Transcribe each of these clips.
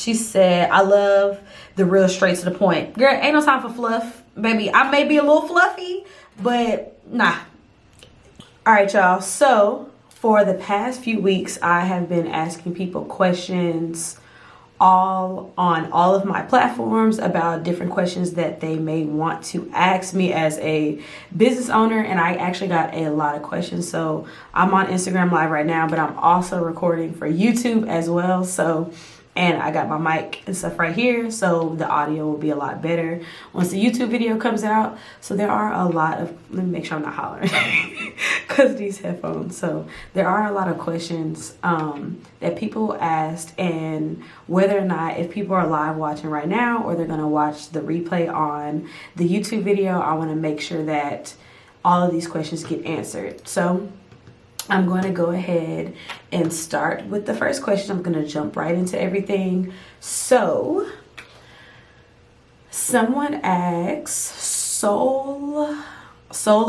She said, I love the real straight to the point. Girl, ain't no time for fluff, baby. I may be a little fluffy, but nah. All right, y'all. So for the past few weeks, I have been asking people questions on all of my platforms about different questions that they may want to ask me as a business owner, and I actually got a lot of questions. So I'm on Instagram Live right now, but I'm also recording for YouTube as well. And I got my mic and stuff right here, so the audio will be a lot better once the YouTube video comes out. So there are a lot of, let me make sure I'm not hollering because these headphones. So there are a lot of questions that people asked, and whether or not, if people are live watching right now or they're gonna watch the replay on the YouTube video, I wanna make sure that all of these questions get answered. So I'm going to go ahead and start with the first question. I'm going to jump right into everything. So, someone asks, Soul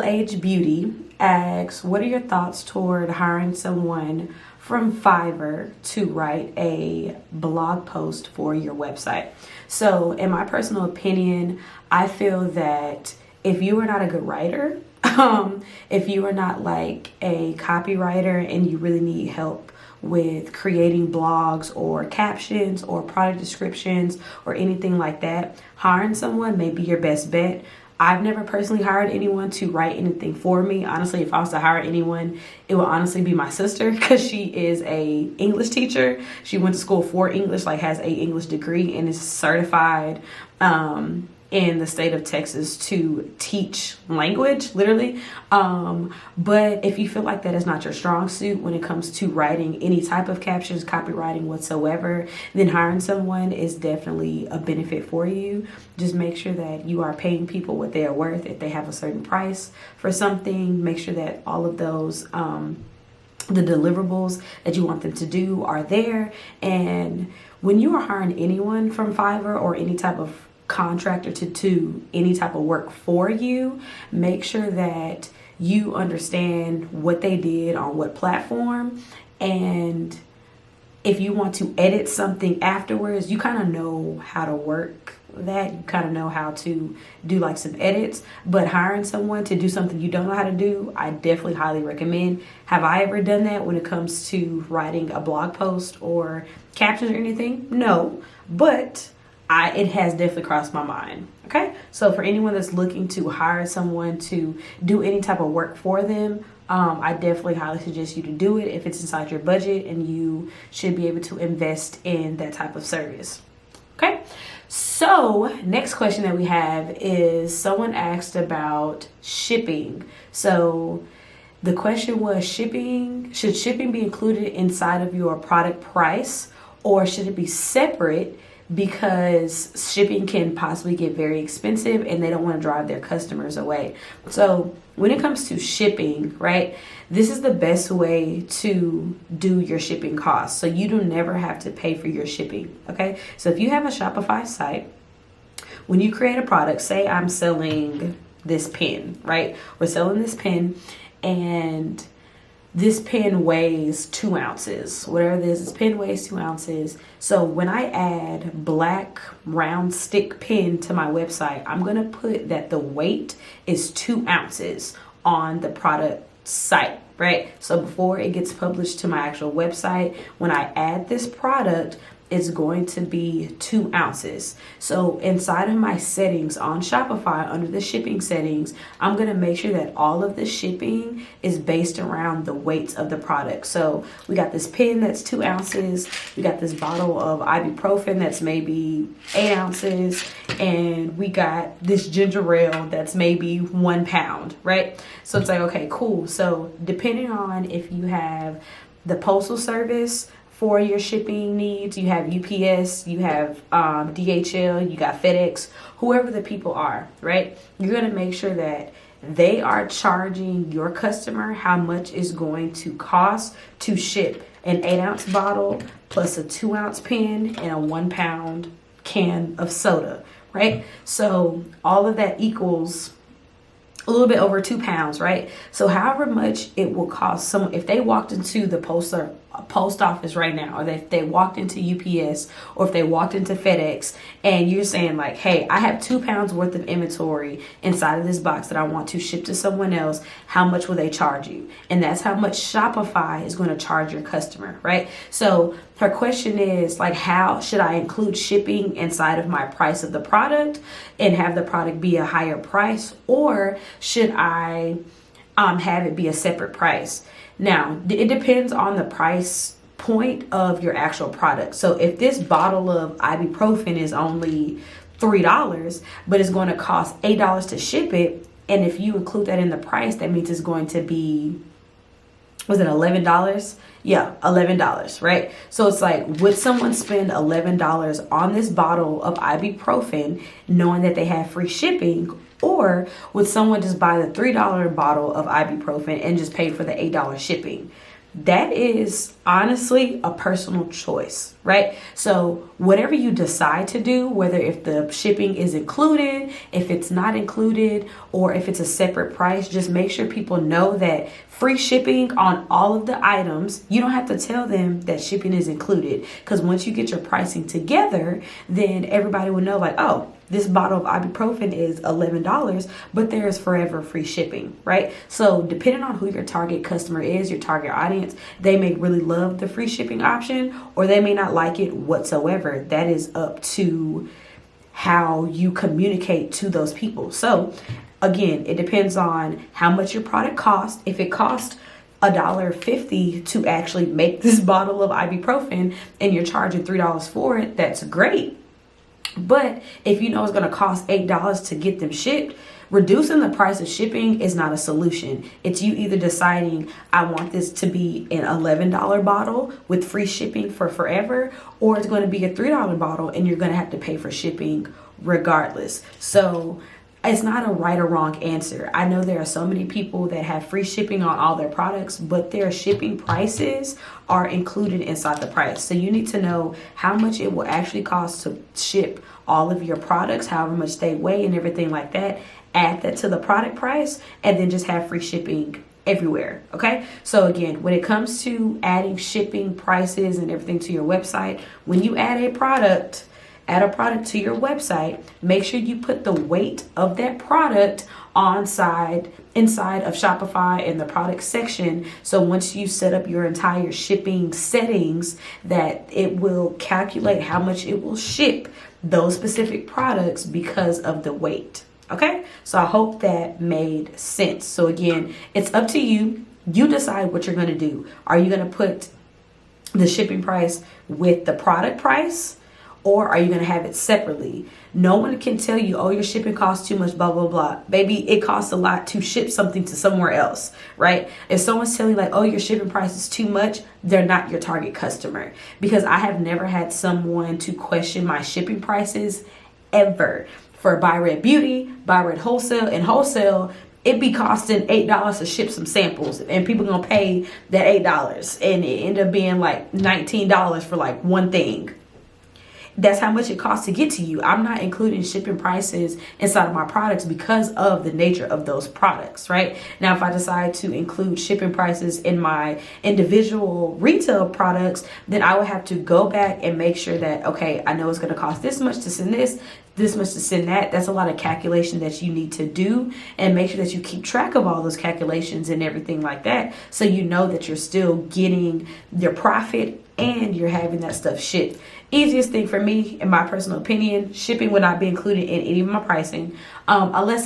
Age Beauty asks, what are your thoughts toward hiring someone from Fiverr to write a blog post for your website? So, in my personal opinion, I feel that if you are not a good writer, if you are not like a copywriter and you really need help with creating blogs or captions or product descriptions or anything like that, hiring someone may be your best bet. I've never personally hired anyone to write anything for me. Honestly, if I was to hire anyone, it would honestly be my sister, because she is a English teacher. She went to school for English, like has a English degree, and is certified in the state of Texas to teach language, literally. But if you feel like that is not your strong suit when it comes to writing any type of captions, copywriting whatsoever, then hiring someone is definitely a benefit for you. Just make sure that you are paying people what they are worth. If they have a certain price for something, make sure that all of those the deliverables that you want them to do are there. And when you are hiring anyone from Fiverr or any type of contractor to do any type of work for you, make sure that you understand what they did on what platform, and if you want to edit something afterwards, you kind of know how to work that. You kind of know how to do like some edits. But hiring someone to do something you don't know how to do, I definitely highly recommend. Have I ever done that when it comes to writing a blog post or captions or anything? No, but it has definitely crossed my mind. Okay, so for anyone that's looking to hire someone to do any type of work for them, I definitely highly suggest you to do it if it's inside your budget and you should be able to invest in that type of service. Okay, so next question that we have is someone asked about shipping. So the question was, should shipping be included inside of your product price, or should it be separate, because shipping can possibly get very expensive and they don't want to drive their customers away? So when it comes to shipping, right, this is the best way to do your shipping costs. So you do never have to pay for your shipping. Okay, so if you have a Shopify site, when you create a product, say I'm selling this pen, right? We're selling this pen, and this pen weighs 2 ounces, whatever it is, this pen weighs 2 ounces. So when I add black round stick pen to my website, I'm going to put that the weight is 2 ounces on the product site, right? So before it gets published to my actual website, when I add this product, it's going to be 2 ounces. So inside of my settings on Shopify, under the shipping settings, I'm going to make sure that all of the shipping is based around the weights of the product. So we got this pen that's 2 ounces. We got this bottle of ibuprofen that's maybe 8 ounces. And we got this ginger ale that's maybe 1 pound, right? So it's like, okay, cool. So depending on if you have the postal service for your shipping needs, you have UPS, you have DHL, you got FedEx, whoever the people are, right? You're going to make sure that they are charging your customer how much is going to cost to ship an 8 ounce bottle plus a 2 ounce pen and a 1 pound can of soda, right? So all of that equals a little bit over 2 pounds, right? So however much it will cost someone, if they walked into the postal a post office right now, or if they walked into UPS, or if they walked into FedEx, and you're saying like, hey, I have 2 pounds worth of inventory inside of this box that I want to ship to someone else, how much will they charge you? And that's how much Shopify is going to charge your customer, right? So her question is like, how should I include shipping inside of my price of the product and have the product be a higher price, or should I have it be a separate price? Now, it depends on the price point of your actual product. So if this bottle of ibuprofen is only $3, but it's going to cost $8 to ship it, and if you include that in the price, that means it's going to be, was it $11? Yeah, $11, right? So it's like, would someone spend $11 on this bottle of ibuprofen knowing that they have free shipping? Or would someone just buy the $3 bottle of ibuprofen and just pay for the $8 shipping? That is honestly a personal choice, right? So whatever you decide to do, whether if the shipping is included, if it's not included, or if it's a separate price, just make sure people know that free shipping on all of the items, you don't have to tell them that shipping is included, because once you get your pricing together, then everybody will know like, oh, this bottle of ibuprofen is $11, but there's forever free shipping, right? So depending on who your target customer is, your target audience, they may really love the free shipping option, or they may not like it whatsoever. That is up to how you communicate to those people. So again, it depends on how much your product costs. If it costs $1.50 to actually make this bottle of ibuprofen and you're charging $3 for it, that's great. But if you know it's going to cost $8 to get them shipped, reducing the price of shipping is not a solution. It's you either deciding, I want this to be an $11 bottle with free shipping for forever, or it's going to be a $3 bottle and you're going to have to pay for shipping regardless. So it's not a right or wrong answer. I know there are so many people that have free shipping on all their products, but their shipping prices are included inside the price. So you need to know how much it will actually cost to ship all of your products, however much they weigh and everything like that. Add that to the product price and then just have free shipping everywhere. Okay. So again, when it comes to adding shipping prices and everything to your website, when you add a product to your website, make sure you put the weight of that product inside of Shopify in the product section. So once you set up your entire shipping settings, that it will calculate how much it will ship those specific products because of the weight. Okay, so I hope that made sense. So again, it's up to you. You decide what you're going to do. Are you going to put the shipping price with the product price, or are you going to have it separately? No one can tell you, oh, your shipping costs too much, blah, blah, blah. Baby, it costs a lot to ship something to somewhere else, right? If someone's telling you like, oh, your shipping price is too much, they're not your target customer. Because I have never had someone to question my shipping prices ever. For Buy Red Beauty, Buy Red Wholesale, and Wholesale, it be costing $8 to ship some samples, and people gonna pay that $8, and it end up being like $19 for like one thing. That's how much it costs to get to you. I'm not including shipping prices inside of my products because of the nature of those products, right? Now, if I decide to include shipping prices in my individual retail products, then I would have to go back and make sure that, okay, I know it's going to cost this much to send this much to send that. That's a lot of calculation that you need to do, and make sure that you keep track of all those calculations and everything like that, so you know that you're still getting your profit and you're having that stuff shipped. Easiest thing for me, in my personal opinion, shipping would not be included in any of my pricing, unless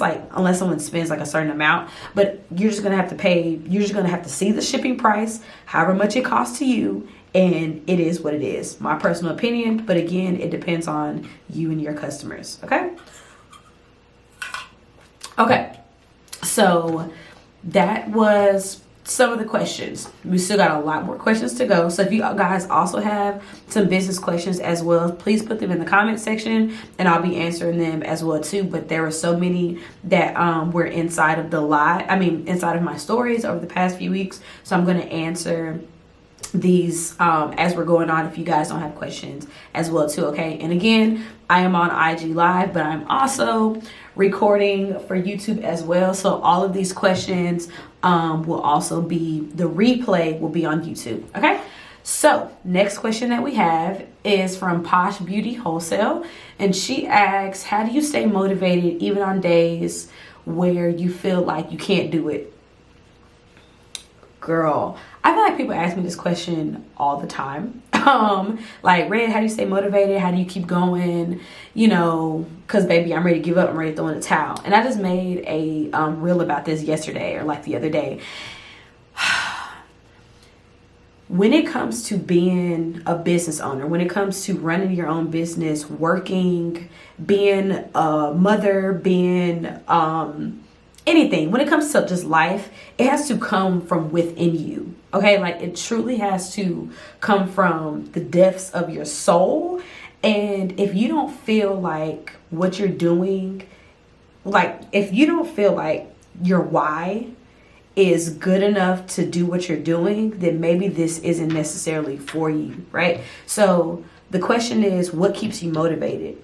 someone spends like a certain amount. But you're just gonna have to pay. You're just gonna have to see the shipping price, however much it costs to you, and it is what it is. My personal opinion, but again, it depends on you and your customers. Okay. So that was some of the questions. We still got a lot more questions to go. So if you guys also have some business questions as well, please put them in the comment section and I'll be answering them as well too. But there were so many that were inside of inside of my stories over the past few weeks. So I'm going to answer these as we're going on if you guys don't have questions as well too. Okay. And again, I am on IG Live, but I'm also recording for YouTube as well. So all of these questions will also be, the replay will be on YouTube. Okay. So, next question that we have is from Posh Beauty Wholesale. And she asks, how do you stay motivated even on days where you feel like you can't do it? Girl, I feel like people ask me this question all the time. Like, Red, how do you stay motivated? How do you keep going? You know, because baby, I'm ready to give up. I'm ready to throw in the towel. And I just made a reel about this yesterday or like the other day. When it comes to being a business owner, when it comes to running your own business, working, being a mother, being anything, when it comes to just life, it has to come from within you. Okay, like it truly has to come from the depths of your soul. And if you don't feel like what you're doing, like if you don't feel like your why is good enough to do what you're doing, then maybe this isn't necessarily for you, right? So the question is, what keeps you motivated?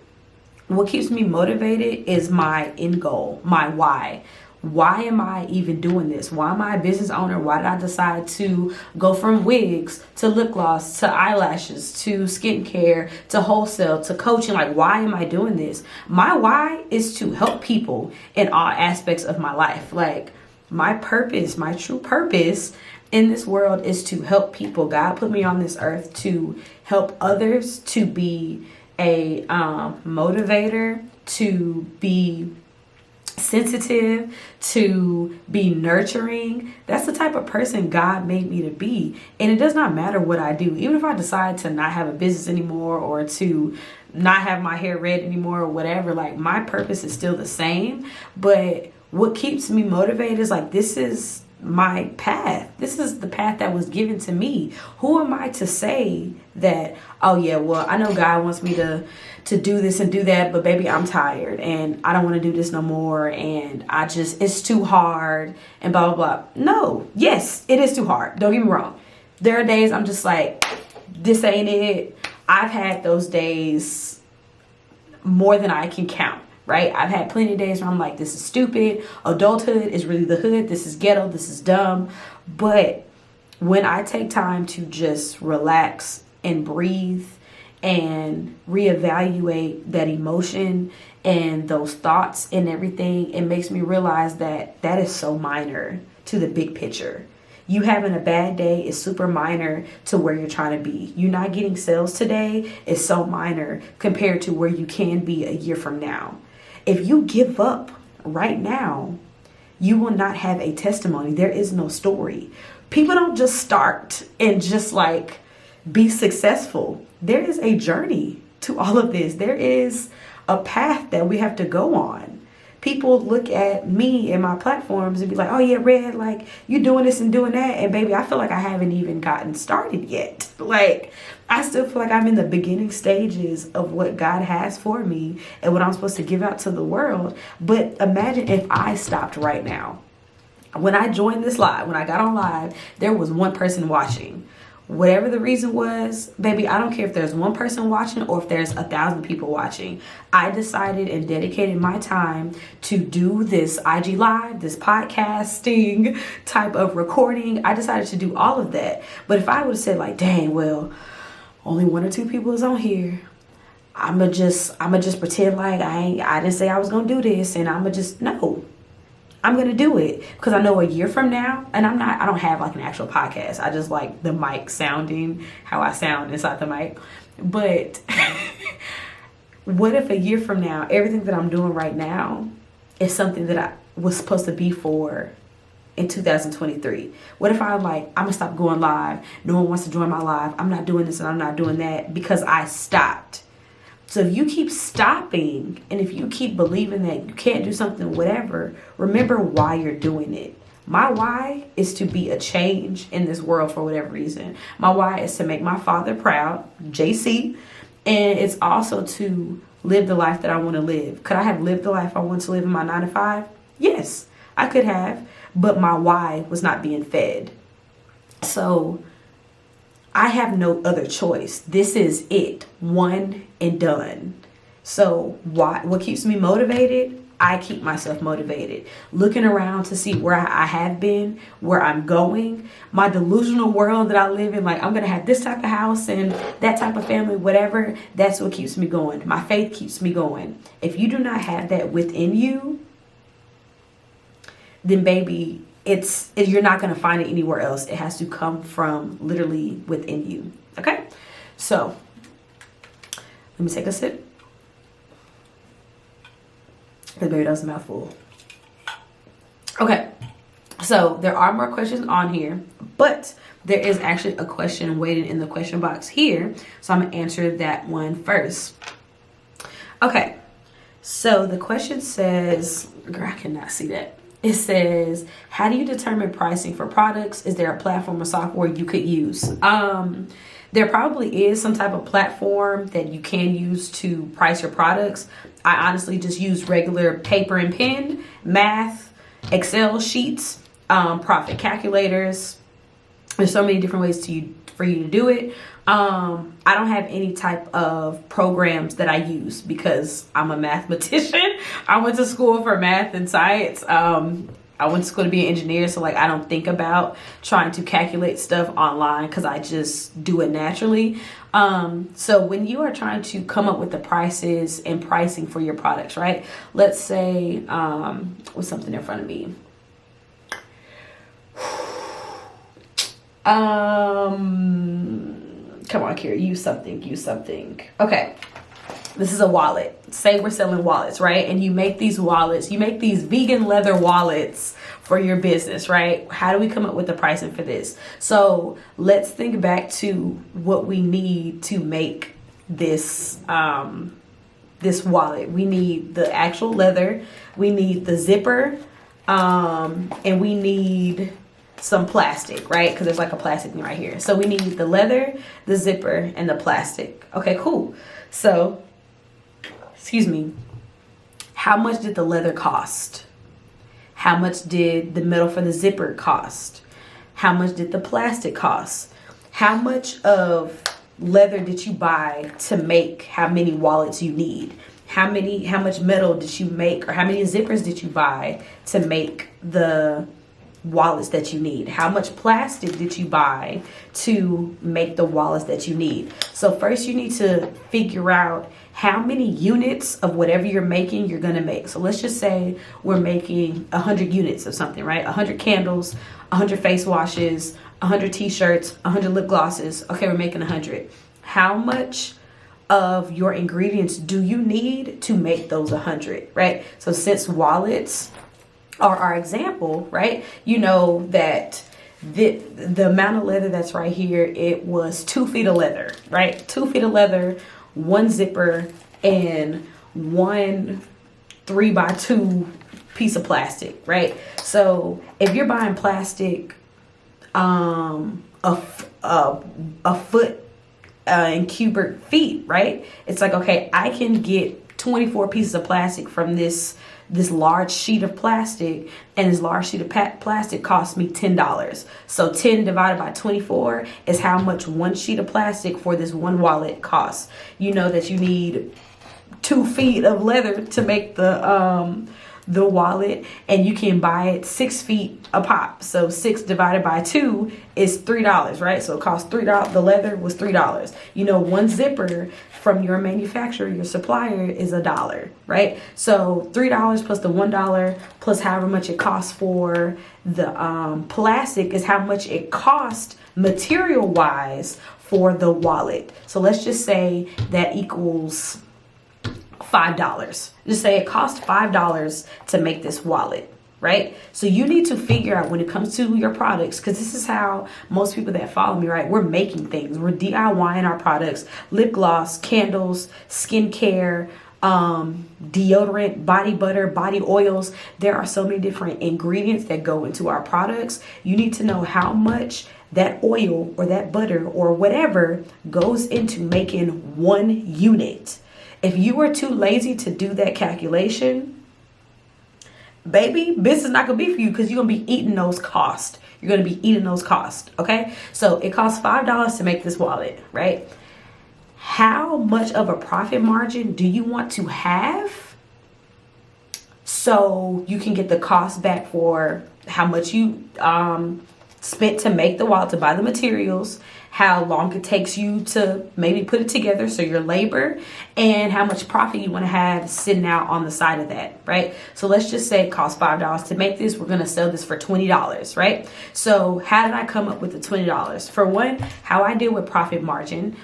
What keeps me motivated is my end goal, my why. Why am I even doing this? Why am I a business owner? Why did I decide to go from wigs to lip gloss to eyelashes to skincare to wholesale to coaching? Like, why am I doing this? My why is to help people in all aspects of my life. Like, my purpose, my true purpose in this world is to help people. God put me on this earth to help others, to be a motivator, to be sensitive, to be nurturing. That's the type of person God made me to be. And it does not matter what I do. Even if I decide to not have a business anymore or to not have my hair red anymore or whatever, like my purpose is still the same. But what keeps me motivated is like, this is my path. This is the path that was given to me. Who am I to say that, oh yeah, well, I know God wants me to do this and do that, but baby, I'm tired and I don't want to do this no more. And it's too hard and blah, blah, blah. No, yes, it is too hard. Don't get me wrong. There are days I'm just like, this ain't it. I've had those days more than I can count. Right? I've had plenty of days where I'm like, this is stupid. Adulthood is really the hood. This is ghetto. This is dumb. But when I take time to just relax and breathe and reevaluate that emotion and those thoughts and everything, it makes me realize that that is so minor to the big picture. You having a bad day is super minor to where you're trying to be. You not getting sales today is so minor compared to where you can be a year from now. If you give up right now, you will not have a testimony. There is no story. People don't just start and just like be successful. There is a journey to all of this. There is a path that we have to go on. People look at me and my platforms and be like, oh yeah, Red, like you doing this and doing that. And baby, I feel like I haven't even gotten started yet. Like, I still feel like I'm in the beginning stages of what God has for me and what I'm supposed to give out to the world. But imagine if I stopped right now. When I joined this live, when I got on live, there was one person watching. Whatever the reason was, baby, I don't care if there's one person watching or if there's 1,000 people watching. I decided and dedicated my time to do this IG live, this podcasting type of recording. I decided to do all of that. But if I would have said like, dang, well, only 1 or 2 people is on here, I'ma just pretend like I didn't say I was gonna do this, and I'm going to do it because I know a year from now, and I don't have like an actual podcast. I just like the mic sounding how I sound inside the mic. But what if a year from now, everything that I'm doing right now is something that I was supposed to be for in 2023? What if I'm like, I'm going to stop going live. No one wants to join my live. I'm not doing this and I'm not doing that because I stopped. So if you keep stopping and if you keep believing that you can't do something, whatever, remember why you're doing it. My why is to be a change in this world for whatever reason. My why is to make my father proud, JC, and it's also to live the life that I want to live. Could I have lived the life I want to live in my 9 to 5? Yes, I could have, but my why was not being fed. So I have no other choice. This is it. One and done. So what keeps me motivated? I keep myself motivated. Looking around to see where I have been, where I'm going, my delusional world that I live in, like I'm going to have this type of house and that type of family, whatever, that's what keeps me going. My faith keeps me going. If you do not have that within you, then baby, you're not going to find it anywhere else. It has to come from literally within you. Okay? So, let me take a sip. Because baby, that was a mouthful. Okay. So, there are more questions on here, but there is actually a question waiting in the question box here. So, I'm going to answer that one first. Okay. So, the question says, girl, I cannot see that. It says, how do you determine pricing for products? Is there a platform or software you could use? There probably is some type of platform that you can use to price your products. I honestly just use regular paper and pen, math, Excel sheets, profit calculators. There's so many different ways for you to do it. I don't have any type of programs that I use because I'm a mathematician. I went to school for math and science. I went to school to be an engineer, so like I don't think about trying to calculate stuff online because I just do it naturally. So when you are trying to come up with the prices and pricing for your products, right? Let's say what's something in front of me? Come on, Kira, use something. Okay. This is a wallet. Say we're selling wallets, right? And you make these wallets, you make these vegan leather wallets for your business, right? How do we come up with the pricing for this? So let's think back to what we need to make this this wallet. We need the actual leather, we need the zipper, and we need some plastic, right? Because there's like a plastic thing right here. So we need the leather, the zipper, and the plastic. Okay, cool. So, excuse me, how much did the leather cost? How much did the metal for the zipper cost? How much did the plastic cost? How much of leather did you buy to make how many wallets you need? How much metal did you make, or how many zippers did you buy to make the wallets that you need? How much plastic did you buy to make the wallets that you need? So first you need to figure out how many units of whatever you're making you're gonna make. So let's just say we're making 100 units of something, right? 100 candles, 100 face washes, 100 t-shirts, 100 lip glosses. Okay, we're making 100. How much of your ingredients do you need to make those 100, right? So since wallets are our example, right? You know that the amount of leather that's right here, it was 2 feet of leather, right? 2 feet of leather, 1 zipper, and 1 3x2 piece of plastic, right? So if you're buying plastic, a foot in cubic feet, right? It's like, okay, I can get 24 pieces of plastic from this large sheet of plastic, and this large sheet of plastic cost me $10. So 10 divided by 24 is how much one sheet of plastic for this one wallet costs. You know that you need 2 feet of leather to make the wallet, and you can buy it 6 feet a pop. So 6 divided by 2 is $3, right? So it costs $3. The leather was $3. You know, one zipper from your manufacturer, your supplier, is $1, right? So $3 plus the $1 plus however much it costs for the plastic is how much it cost material wise for the wallet. So let's just say that equals $5. Just say it cost $5 to make this wallet, right? So you need to figure out when it comes to your products, because this is how most people that follow me, right? We're making things. We're DIYing our products, lip gloss, candles, skincare, deodorant, body butter, body oils. There are so many different ingredients that go into our products. You need to know how much that oil or that butter or whatever goes into making one unit. If you are too lazy to do that calculation, baby, business is not going to be for you, because you're going to be eating those costs. You're going to be eating those costs, okay? So it costs $5 to make this wallet, right? How much of a profit margin do you want to have so you can get the cost back for how much you spent to make the wallet, to buy the materials, how long it takes you to maybe put it together, so your labor, and how much profit you want to have sitting out on the side of that, right? So let's just say it costs $5 to make this. We're going to sell this for $20, right? So how did I come up with the $20? For one, how I deal with profit margin.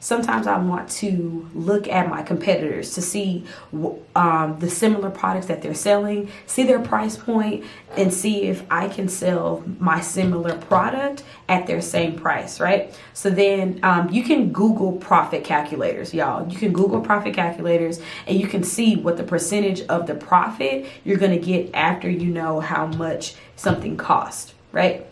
Sometimes I want to look at my competitors to see the similar products that they're selling, see their price point, and see if I can sell my similar product at their same price, right? So then you can Google profit calculators, y'all. You can Google profit calculators, and you can see what the percentage of the profit you're going to get after you know how much something costs, right?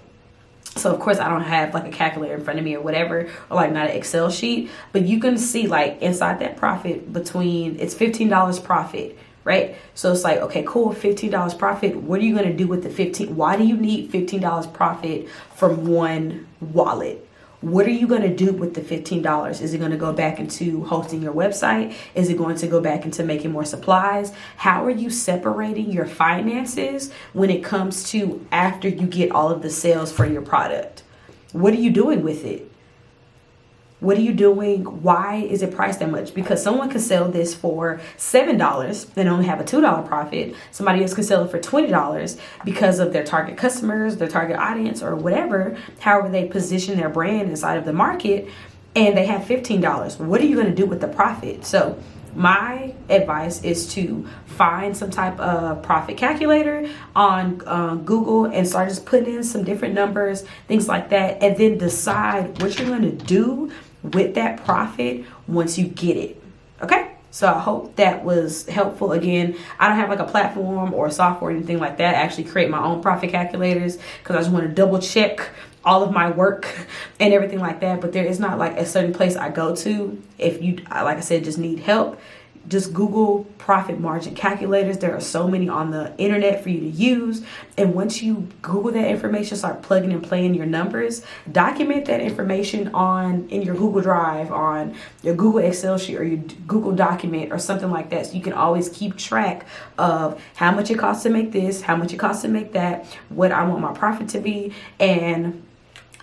So of course I don't have like a calculator in front of me or whatever, or like not an Excel sheet, but you can see like inside that profit between, it's $15 profit, right? So it's like, okay, cool, $15 profit. What are you going to do with the 15? Why do you need $15 profit from one wallet? What are you going to do with the $15? Is it going to go back into hosting your website? Is it going to go back into making more supplies? How are you separating your finances when it comes to after you get all of the sales for your product? What are you doing with it? What are you doing? Why is it priced that much? Because someone can sell this for $7 and only have a $2 profit. Somebody else can sell it for $20 because of their target customers, their target audience, or whatever, however they position their brand inside of the market, and they have $15. What are you going to do with the profit? So my advice is to find some type of profit calculator on Google and start just putting in some different numbers, things like that, and then decide what you're going to do with that profit once you get it. Okay? So I hope that was helpful. Again, I don't have like a platform or a software or anything like that. I actually create my own profit calculators because I just want to double check all of my work and everything like that. But there is not like a certain place I go to if you, like I said, just need help. Just Google profit margin calculators. There are so many on the internet for you to use. And once you Google that information, start plugging and playing your numbers, document that information in your Google Drive, on your Google Excel sheet, or your Google document or something like that. So you can always keep track of how much it costs to make this, how much it costs to make that, what I want my profit to be, and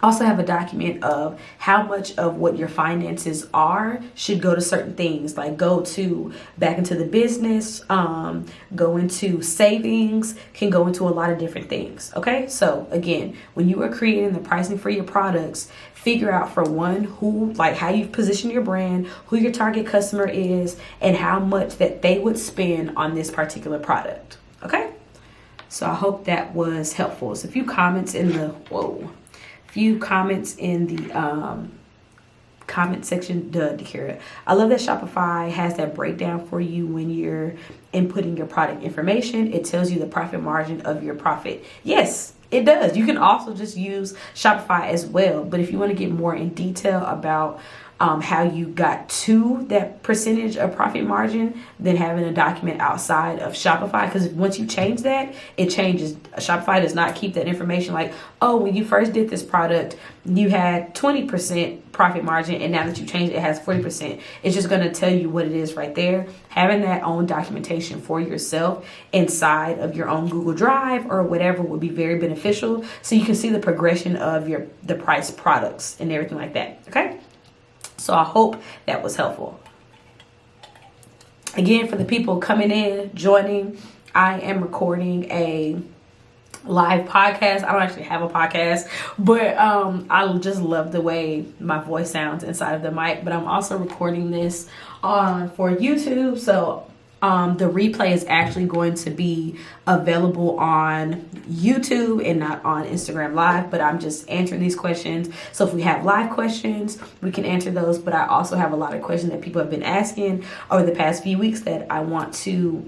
also have a document of how much of what your finances are should go to certain things, like go to back into the business, go into savings, can go into a lot of different things. Okay, so again, when you are creating the pricing for your products, figure out, for one, who, like how you position your brand, who your target customer is, and how much that they would spend on this particular product. Okay, so I hope that was helpful. So a few comments in the comment section. Dakira, I love that Shopify has that breakdown for you when you're inputting your product information. It tells you the profit margin of your profit. Yes, it does. You can also just use Shopify as well. But if you want to get more in detail about how you got to that percentage of profit margin, then having a document outside of Shopify, because once you change that, it changes. Shopify does not keep that information like, oh, when you first did this product, you had 20% profit margin, and now that you changed it, it has 40%. It's just going to tell you what it is right there. Having that own documentation for yourself inside of your own Google Drive or whatever would be very beneficial, so you can see the progression of the price products and everything like that. Okay? So I hope that was helpful. Again, for the people coming in, joining, I am recording a live podcast. I don't actually have a podcast, but I just love the way my voice sounds inside of the mic. But I'm also recording this for YouTube. So the replay is actually going to be available on YouTube and not on Instagram Live, but I'm just answering these questions. So if we have live questions, we can answer those, but I also have a lot of questions that people have been asking over the past few weeks that I want to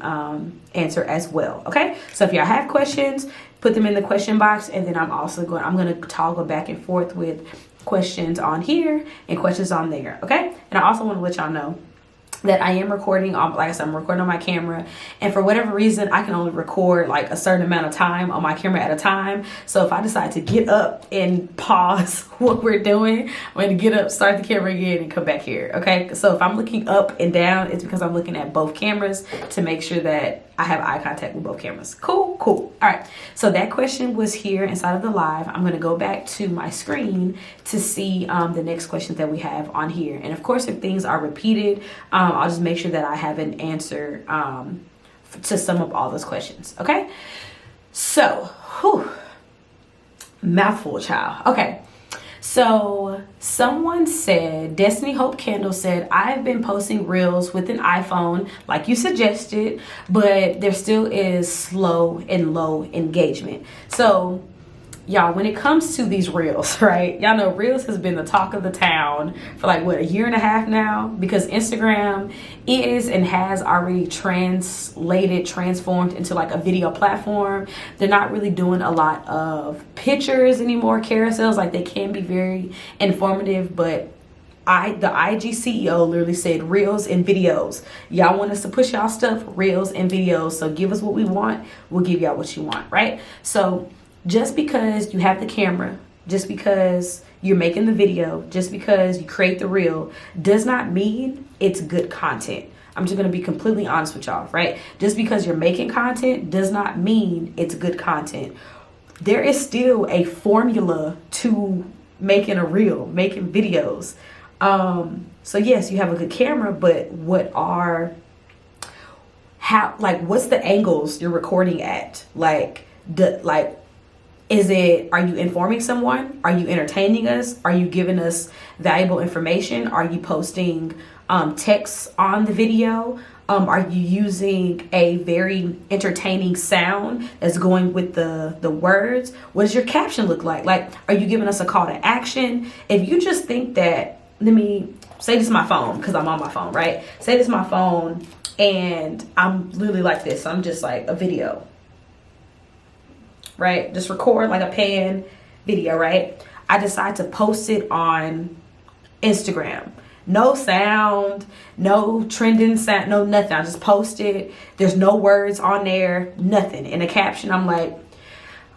answer as well. Okay, so if y'all have questions, put them in the question box, and then I'm going to toggle back and forth with questions on here and questions on there. Okay, and I also want to let y'all know that I am recording on, like I said, I'm recording on my camera, and for whatever reason I can only record like a certain amount of time on my camera at a time. So if I decide to get up and pause what we're doing, I'm going to get up, start the camera again, and come back here. Okay, so if I'm looking up and down, it's because I'm looking at both cameras to make sure that I have eye contact with both cameras. Cool. All right, so that question was here inside of the live. I'm going to go back to my screen to see the next questions that we have on here, and of course if things are repeated, I'll just make sure that I have an answer to sum up all those questions. Okay, so mouthful, child. Okay, so someone said, Destiny Hope Candle said, I've been posting reels with an iPhone like you suggested, but there still is slow and low engagement. So y'all, when it comes to these reels, right, y'all know reels has been the talk of the town for like what, a year and a half now, because Instagram is and has already transformed into like a video platform. They're not really doing a lot of pictures anymore, carousels. Like, they can be very informative, but the IG CEO literally said reels and videos. Y'all want us to push y'all stuff, reels and videos. So give us what we want, we'll give y'all what you want, right? So just because you have the camera, just because you're making the video, just because you create the reel, does not mean it's good content. I'm just going to be completely honest with y'all, right? Just because you're making content does not mean it's good content. There is still a formula to making a reel, making videos. So yes, you have a good camera, but what's the angles you're recording at? Are you informing someone? Are you entertaining us? Are you giving us valuable information? Are you posting text on the video? Are you using a very entertaining sound that's going with the words? What does your caption look like? Like, are you giving us a call to action? If you just think that, let me say this is my phone, because I'm on my phone, right? Say this is my phone and I'm literally like this. I'm just like a video, right? Just record like a pan video, right? I decide to post it on Instagram. No sound, no trending sound, no nothing. I just post it. There's no words on there, nothing. In the caption, I'm like,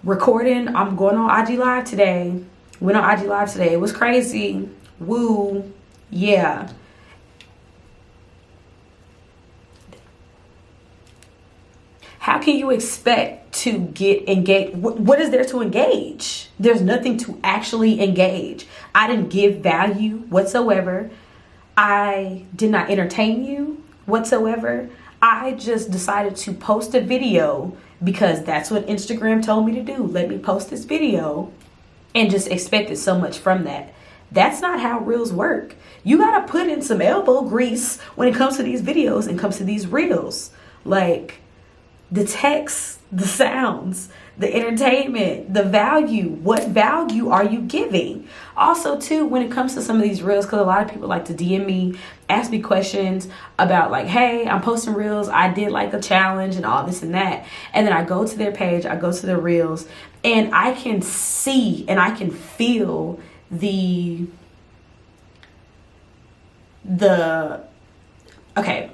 recording, I'm going on IG Live today. Went on IG Live today. It was crazy. Woo. Yeah. How can you expect to get engaged? What is there to engage? There's nothing to actually engage. I didn't give value whatsoever. I did not entertain you whatsoever. I just decided to post a video because that's what Instagram told me to do. Let me post this video and just expected so much from that. That's not how reels work. You gotta put in some elbow grease when it comes to these videos and comes to these reels. Like, the text, the sounds, the entertainment, the value. What value are you giving? Also, too, when it comes to some of these reels, because a lot of people like to DM me, ask me questions about like, hey, I'm posting reels. I did like a challenge and all this and that. And then I go to their page, I go to their reels, and I can see and I can feel okay,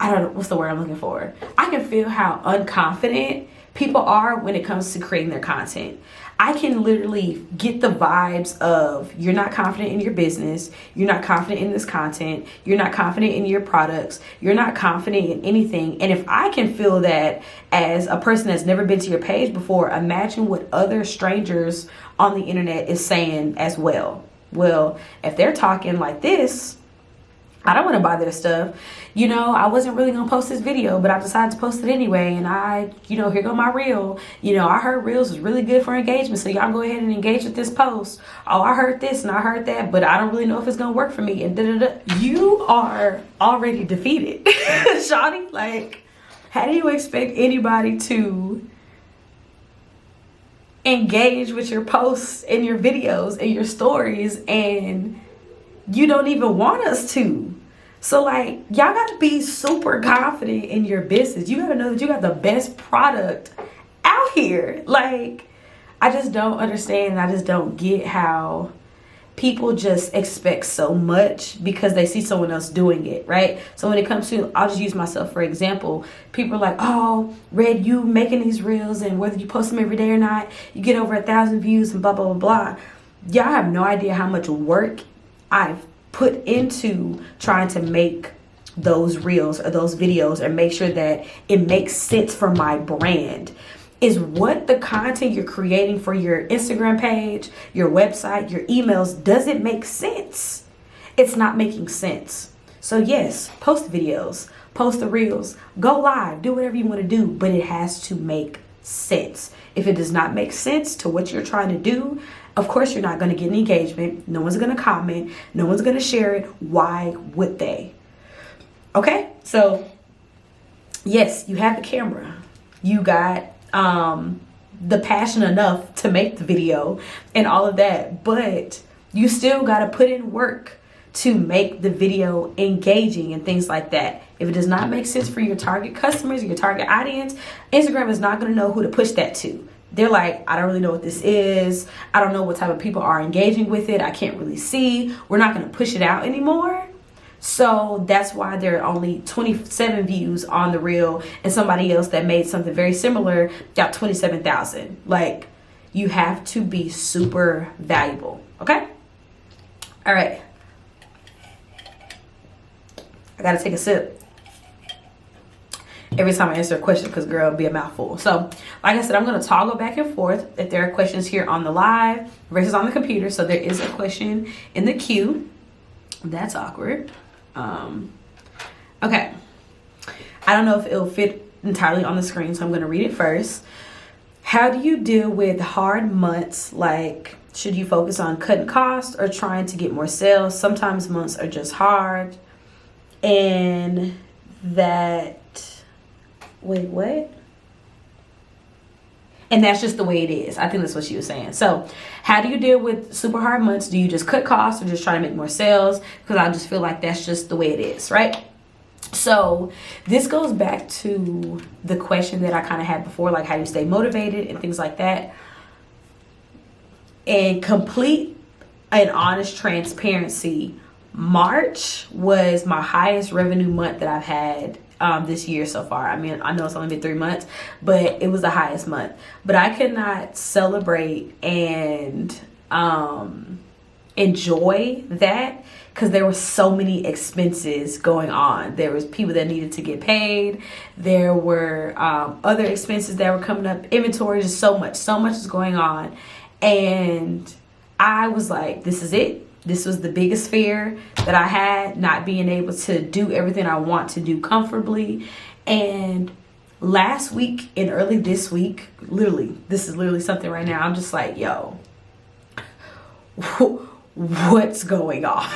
I don't know what's the word I'm looking for. I can feel how unconfident people are when it comes to creating their content. I can literally get the vibes of, you're not confident in your business, you're not confident in this content, you're not confident in your products, you're not confident in anything. And if I can feel that as a person that's never been to your page before, imagine what other strangers on the internet is saying as well. Well, if they're talking like this, I don't want to buy their stuff. You know, I wasn't really going to post this video, but I decided to post it anyway. And here go my reel. I heard reels is really good for engagement. So y'all go ahead and engage with this post. Oh, I heard this and I heard that, but I don't really know if it's going to work for me. And You are already defeated. Shawty, like, how do you expect anybody to engage with your posts and your videos and your stories, and you don't even want us to? So like, y'all got to be super confident in your business. You got to know that you got the best product out here. Like, I just don't understand. I just don't get how people just expect so much because they see someone else doing it, right? So when it comes to, I'll just use myself for example. People are like, oh, Red, you making these reels, and whether you post them every day or not, you get over 1,000 views and blah, blah, blah, blah. Y'all have no idea how much work I've put into trying to make those reels or those videos and make sure that it makes sense for my brand. Is what the content you're creating for your Instagram page, your website, your emails, does it make sense? It's not making sense. So yes, post videos, post the reels, go live, do whatever you want to do, but it has to make sense. If it does not make sense to what you're trying to do, of course you're not going to get an engagement. No one's going to comment. No one's going to share it. Why would they? Okay, so yes, you have the camera. You got the passion enough to make the video and all of that, but you still got to put in work to make the video engaging and things like that. If it does not make sense for your target customers, your target audience, Instagram is not going to know who to push that to. They're like, I don't really know what this is. I don't know what type of people are engaging with it. I can't really see. We're not going to push it out anymore. So that's why there are only 27 views on the reel, and somebody else that made something very similar got 27,000. Like, you have to be super valuable. Okay? All right. I got to take a sip every time I answer a question because, girl, it'll be a mouthful. So, like I said, I'm going to toggle back and forth if there are questions here on the live versus on the computer. So there is a question in the queue. That's awkward. Okay. I don't know if it'll fit entirely on the screen, so I'm going to read it first. How do you deal with hard months? Like, should you focus on cutting costs or trying to get more sales? Sometimes months are just hard. And that, wait, what? And that's just the way it is. I think that's what she was saying. So how do you deal with super hard months? Do you just cut costs or just try to make more sales? Because I just feel like that's just the way it is, right? So this goes back to the question that I kind of had before, like how do you stay motivated and things like that. And complete and honest transparency, March was my highest revenue month that I've had this year so far. I mean, I know it's only been 3 months, but it was the highest month. But I could not celebrate and enjoy that because there were so many expenses going on. There was people that needed to get paid. There were other expenses that were coming up, inventory, just so much is going on. And I was like, this is it. This was the biggest fear that I had, not being able to do everything I want to do comfortably. And last week and early this week, literally, this is literally something right now. I'm just like, yo, what's going on?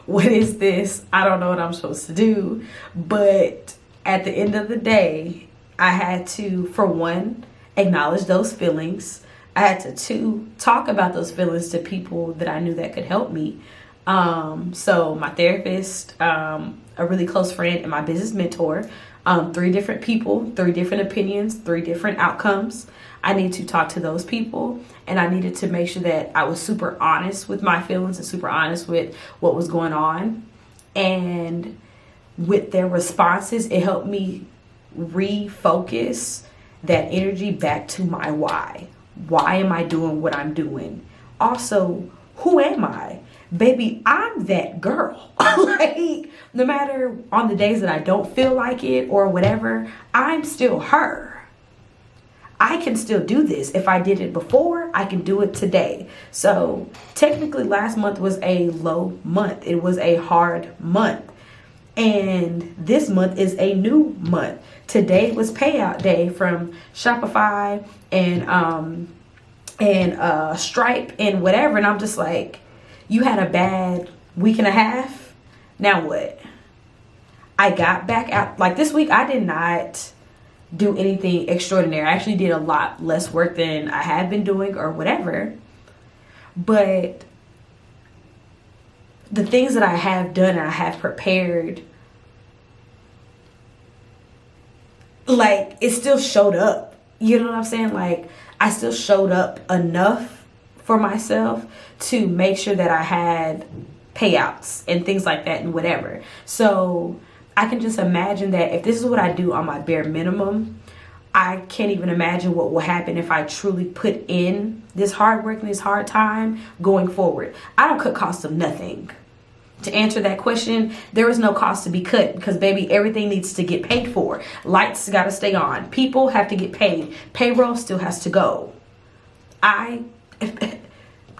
What is this? I don't know what I'm supposed to do. But at the end of the day, I had to, for one, acknowledge those feelings. I had to, two, talk about those feelings to people that I knew that could help me. So my therapist, a really close friend, and my business mentor, 3 different people, 3 different opinions, 3 different outcomes. I need to talk to those people, and I needed to make sure that I was super honest with my feelings and super honest with what was going on. And with their responses, it helped me refocus that energy back to my why. Why am I doing what I'm doing? Also, who am I? Baby, I'm that girl. Like, no matter on the days that I don't feel like it or whatever, I'm still her. I can still do this. If I did it before, I can do it today. So technically last month was a low month. It was a hard month. And this month is a new month. Today was payout day from Shopify and Stripe and whatever. And I'm just like, you had a bad week and a half. Now what? I got back out. Like this week, I did not do anything extraordinary. I actually did a lot less work than I had been doing or whatever. But the things that I have done and I have prepared, like, it still showed up. You know what I'm saying? Like, I still showed up enough for myself to make sure that I had payouts and things like that and whatever. So I can just imagine that if this is what I do on my bare minimum, I can't even imagine what will happen if I truly put in this hard work and this hard time going forward. I don't cut costs of nothing. To answer that question, there is no cost to be cut because, baby, everything needs to get paid for. Lights got to stay on. People have to get paid. Payroll still has to go. I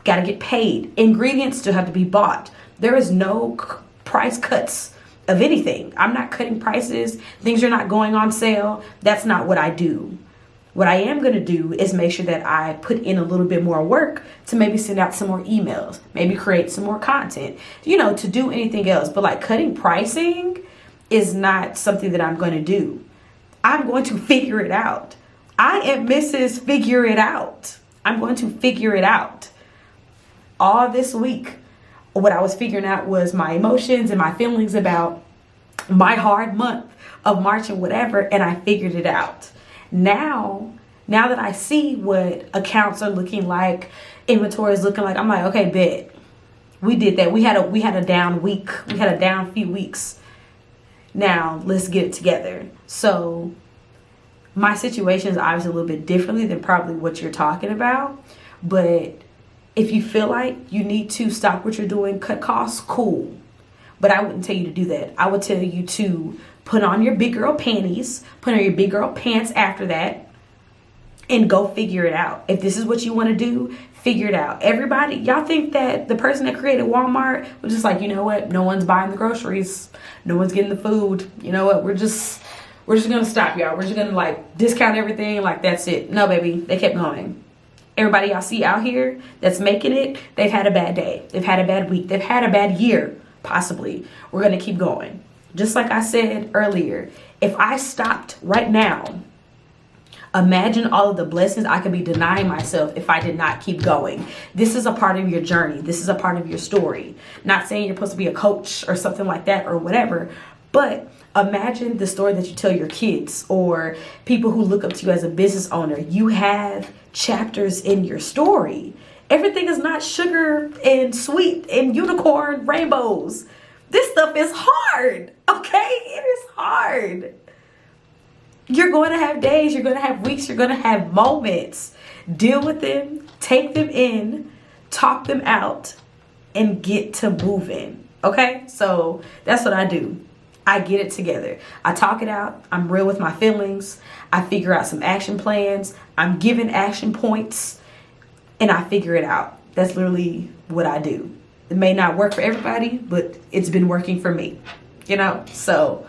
got to get paid. Ingredients still have to be bought. There is no price cuts of anything. I'm not cutting prices. Things are not going on sale. That's not what I do. What I am going to do is make sure that I put in a little bit more work to maybe send out some more emails, maybe create some more content, to do anything else. But like cutting pricing is not something that I'm going to do. I'm going to figure it out. I am Mrs. Figure It Out. I'm going to figure it out. All this week, what I was figuring out was my emotions and my feelings about my hard month of March and whatever, and I figured it out. Now that I see what accounts are looking like, inventory is looking like, I'm like, okay, bet. We did that. We had a down week. We had a down few weeks. Now let's get it together. So my situation is obviously a little bit differently than probably what you're talking about. But if you feel like you need to stop what you're doing, cut costs, cool. But I wouldn't tell you to do that. I would tell you to put on your big girl panties, put on your big girl pants after that, and go figure it out. If this is what you want to do, figure it out. Everybody, y'all think that the person that created Walmart was just like, you know what? No one's buying the groceries. No one's getting the food. You know what? We're just going to stop, y'all. We're just going to like discount everything. Like, that's it. No, baby. They kept going. Everybody y'all see out here that's making it, they've had a bad day. They've had a bad week. They've had a bad year, possibly. We're going to keep going. Just like I said earlier, if I stopped right now, imagine all of the blessings I could be denying myself if I did not keep going. This is a part of your journey. This is a part of your story. Not saying you're supposed to be a coach or something like that or whatever, but imagine the story that you tell your kids or people who look up to you as a business owner. You have chapters in your story. Everything is not sugar and sweet and unicorn rainbows. This stuff is hard, okay? It is hard. You're going to have days, you're going to have weeks, you're going to have moments. Deal with them, take them in, talk them out, and get to moving, okay? So that's what I do. I get it together. I talk it out. I'm real with my feelings. I figure out some action plans. I'm given action points, and I figure it out. That's literally what I do. It may not work for everybody, but it's been working for me, so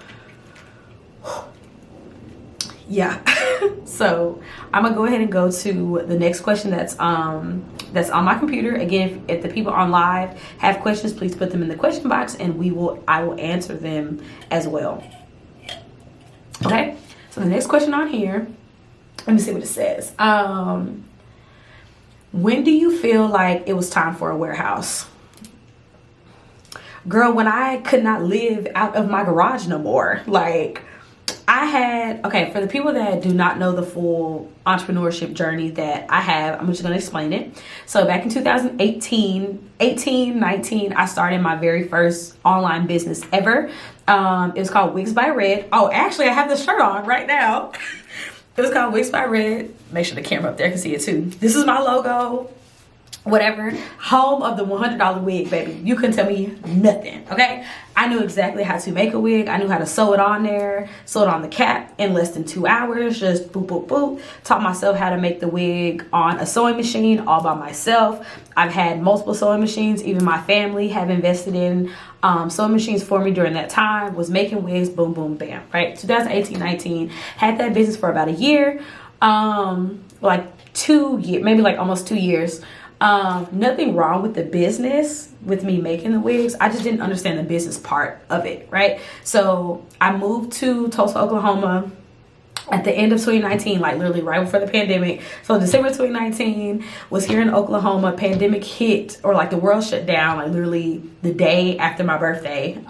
yeah. So I'm gonna go ahead and go to the next question that's on my computer. Again, if the people on live have questions, please put them in the question box and I will answer them as well. Okay, so the next question on here, let me see what it says. When do you feel like it was time for a warehouse? Girl, when I could not live out of my garage no more. Like, for the people that do not know the full entrepreneurship journey that I have, I'm just going to explain it. So back in 19, I started my very first online business ever. It was called Wigs by Red. Oh, actually, I have the shirt on right now. It was called Wigs by Red. Make sure the camera up there can see it too. This is my logo. Whatever. Home of the $100 wig, baby. You couldn't tell me nothing, okay? I knew exactly how to make a wig. I knew how to sew it on there, sew it on the cap in less than 2 hours. Just boop, boop, boop. Taught myself how to make the wig on a sewing machine all by myself. I've had multiple sewing machines. Even my family have invested in sewing machines for me during that time. Was making wigs, boom, boom, bam, right? 2018, 19. Had that business for about a year. Like 2 years, maybe like almost 2 years. Nothing wrong with the business, with me making the wigs. I just didn't understand the business part of it, right? So I moved to Tulsa, Oklahoma at the end of 2019, like literally right before the pandemic. So December 2019, was here in Oklahoma. Pandemic hit, or like the world shut down, like literally the day after my birthday.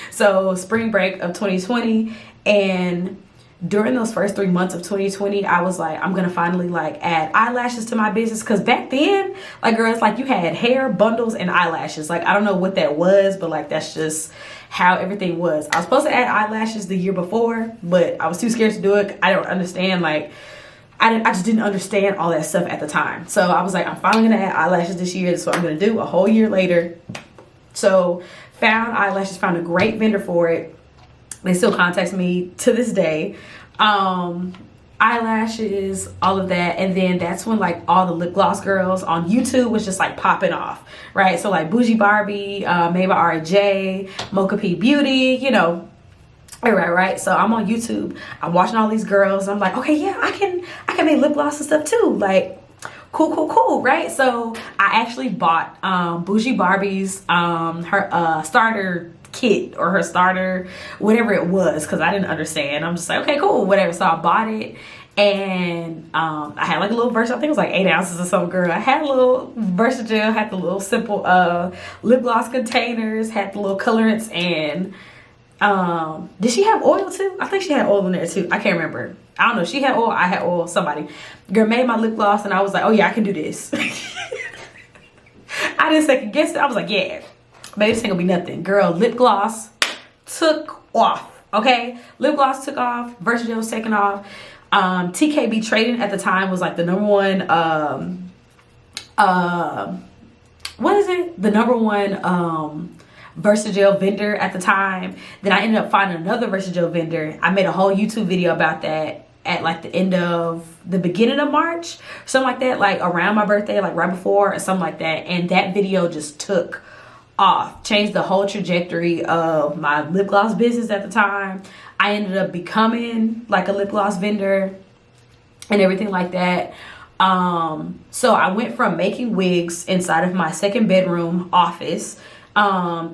So spring break of 2020, and during those first 3 months of 2020, I was like, I'm gonna finally like add eyelashes to my business. Cause back then, like, girls, like, you had hair, bundles, and eyelashes. Like, I don't know what that was, but like, that's just how everything was. I was supposed to add eyelashes the year before, but I was too scared to do it. I don't understand, like, I just didn't understand all that stuff at the time. So I was like, I'm finally gonna add eyelashes this year. That's what I'm gonna do a whole year later. So found eyelashes, found a great vendor for it. They still contact me to this day. Eyelashes, all of that. And then that's when like all the lip gloss girls on YouTube was just like popping off, right? So like Bougie Barbie, Mava RJ, Mocha P Beauty, you know, right. So I'm on YouTube, I'm watching all these girls. I'm like, okay, yeah, I can make lip gloss and stuff too. Like, cool, right? So I actually bought Bougie Barbie's her starter kit, or her starter, whatever it was, because I didn't understand. I'm just like, okay, cool, whatever. So I bought it, and I had like a little version. I think it was like 8 ounces or something, girl. I had a little Versagel, had the little simple lip gloss containers, had the little colorants, and did she have oil too? I think she had oil in there too. I can't remember. I don't know. She had oil, I had oil, somebody. Girl made my lip gloss, and I was like, oh yeah, I can do this. I didn't second guess it. I was like, yeah, baby, this ain't gonna be nothing. Girl, lip gloss took off, okay? Lip gloss took off, Versagel was taking off. TKB Trading at the time was like the number one, what is it? The number one, Versagel vendor at the time. Then I ended up finding another Versagel vendor. I made a whole YouTube video about that at like the beginning of March, something like that, like around my birthday, like right before or something like that. And that video just took off, changed the whole trajectory of my lip gloss business at the time. I ended up becoming like a lip gloss vendor and everything like that. So I went from making wigs inside of my second bedroom office.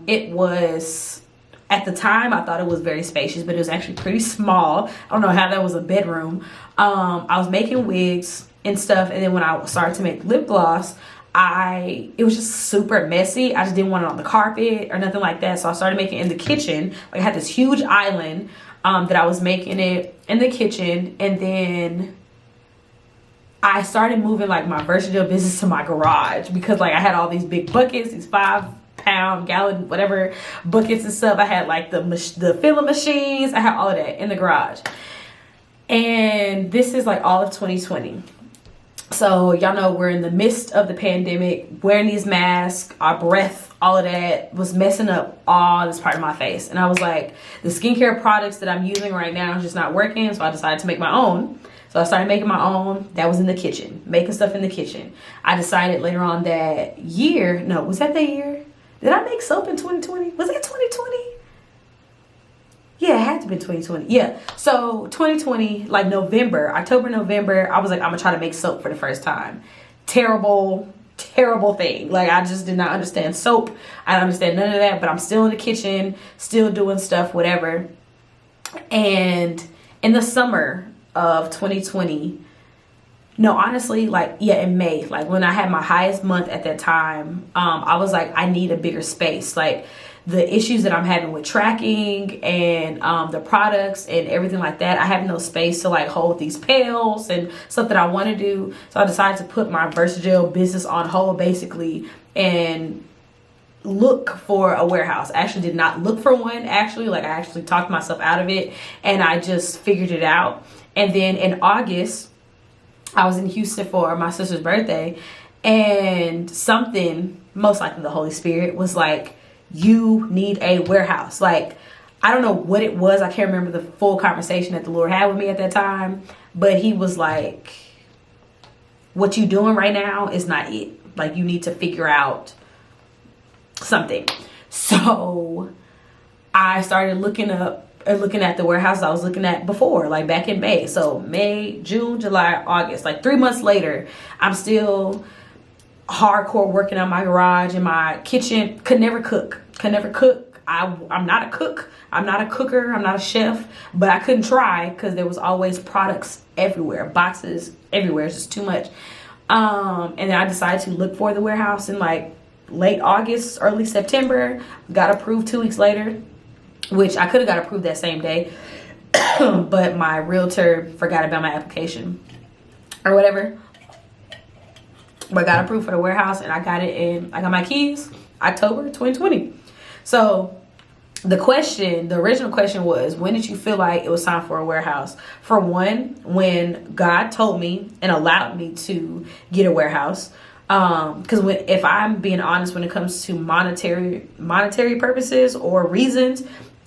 It was, at the time, I thought it was very spacious, but it was actually pretty small. I don't know how that was a bedroom. I was making wigs and stuff, and then when I started to make lip gloss, it was just super messy. I just didn't want it on the carpet or nothing like that. So I started making it in the kitchen. Like, I had this huge island that I was making it in the kitchen, and then I started moving like my Versagel business to my garage, because like I had all these big buckets, these 5-pound, gallon, whatever buckets and stuff. I had like the filling machines. I had all of that in the garage. And this is like all of 2020. So y'all know we're in the midst of the pandemic, wearing these masks, our breath, all of that was messing up all this part of my face. And I was like, the skincare products that I'm using right now is just not working. So I decided to make my own. So I started making my own. That was in the kitchen, making stuff in the kitchen. I decided later on that year, no, was that the year? Did I make soap in 2020? Was it 2020? Yeah, it had to be 2020. Yeah. So 2020, like October, November, I was like, I'm gonna try to make soap for the first time. Terrible thing. Like, I just did not understand soap. I don't understand none of that, but I'm still in the kitchen, still doing stuff, whatever. And in the summer of 2020, no, honestly, like, yeah, in May, like when I had my highest month at that time, I was like, I need a bigger space. Like, the issues that I'm having with tracking and the products and everything like that, I have no space to like hold these pails and stuff that I want to do. So I decided to put my Versagel business on hold, basically, and look for a warehouse. I actually did not look for one, actually. Like, I actually talked myself out of it, and I just figured it out. And then in August, I was in Houston for my sister's birthday, and something, most likely the Holy Spirit, was like, you need a warehouse. Like, I don't know what it was. I can't remember the full conversation that the Lord had with me at that time, but he was like, what you doing right now is not it. Like, you need to figure out something. So I started looking at the warehouse I was looking at before, like back in May. So May, June, July, August, like 3 months later, I'm still hardcore working on my garage and my kitchen. Could never cook. I'm not a cook. I'm not a cooker. I'm not a chef, but I couldn't try because there was always products everywhere, boxes everywhere. It's just too much. And then I decided to look for the warehouse in like late August, early September. Got approved 2 weeks later, which I could have got approved that same day. but my realtor forgot about my application or whatever. But I got approved for the warehouse, and I got my keys October 2020. So the original question was, when did you feel like it was time for a warehouse? For one, when God told me and allowed me to get a warehouse. Because if I'm being honest, when it comes to monetary purposes or reasons,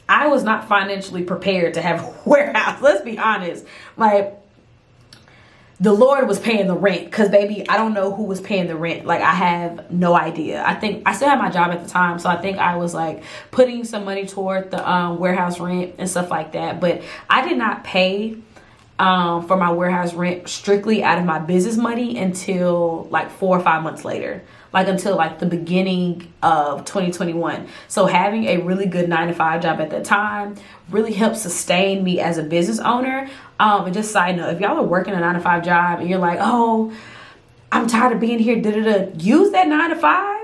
I was not financially prepared to have a warehouse. Let's be honest. Like, the Lord was paying the rent, because baby, I don't know who was paying the rent. Like, I have no idea. I think I still had my job at the time, so I think I was like putting some money toward the warehouse rent and stuff like that. But I did not pay for my warehouse rent strictly out of my business money until like 4 or 5 months later, like until like the beginning of 2021. So having a really good 9-to-5 job at that time really helped sustain me as a business owner. And just side note, if y'all are working a 9-to-5 job and you're like, oh, I'm tired of being here, use that 9-to-5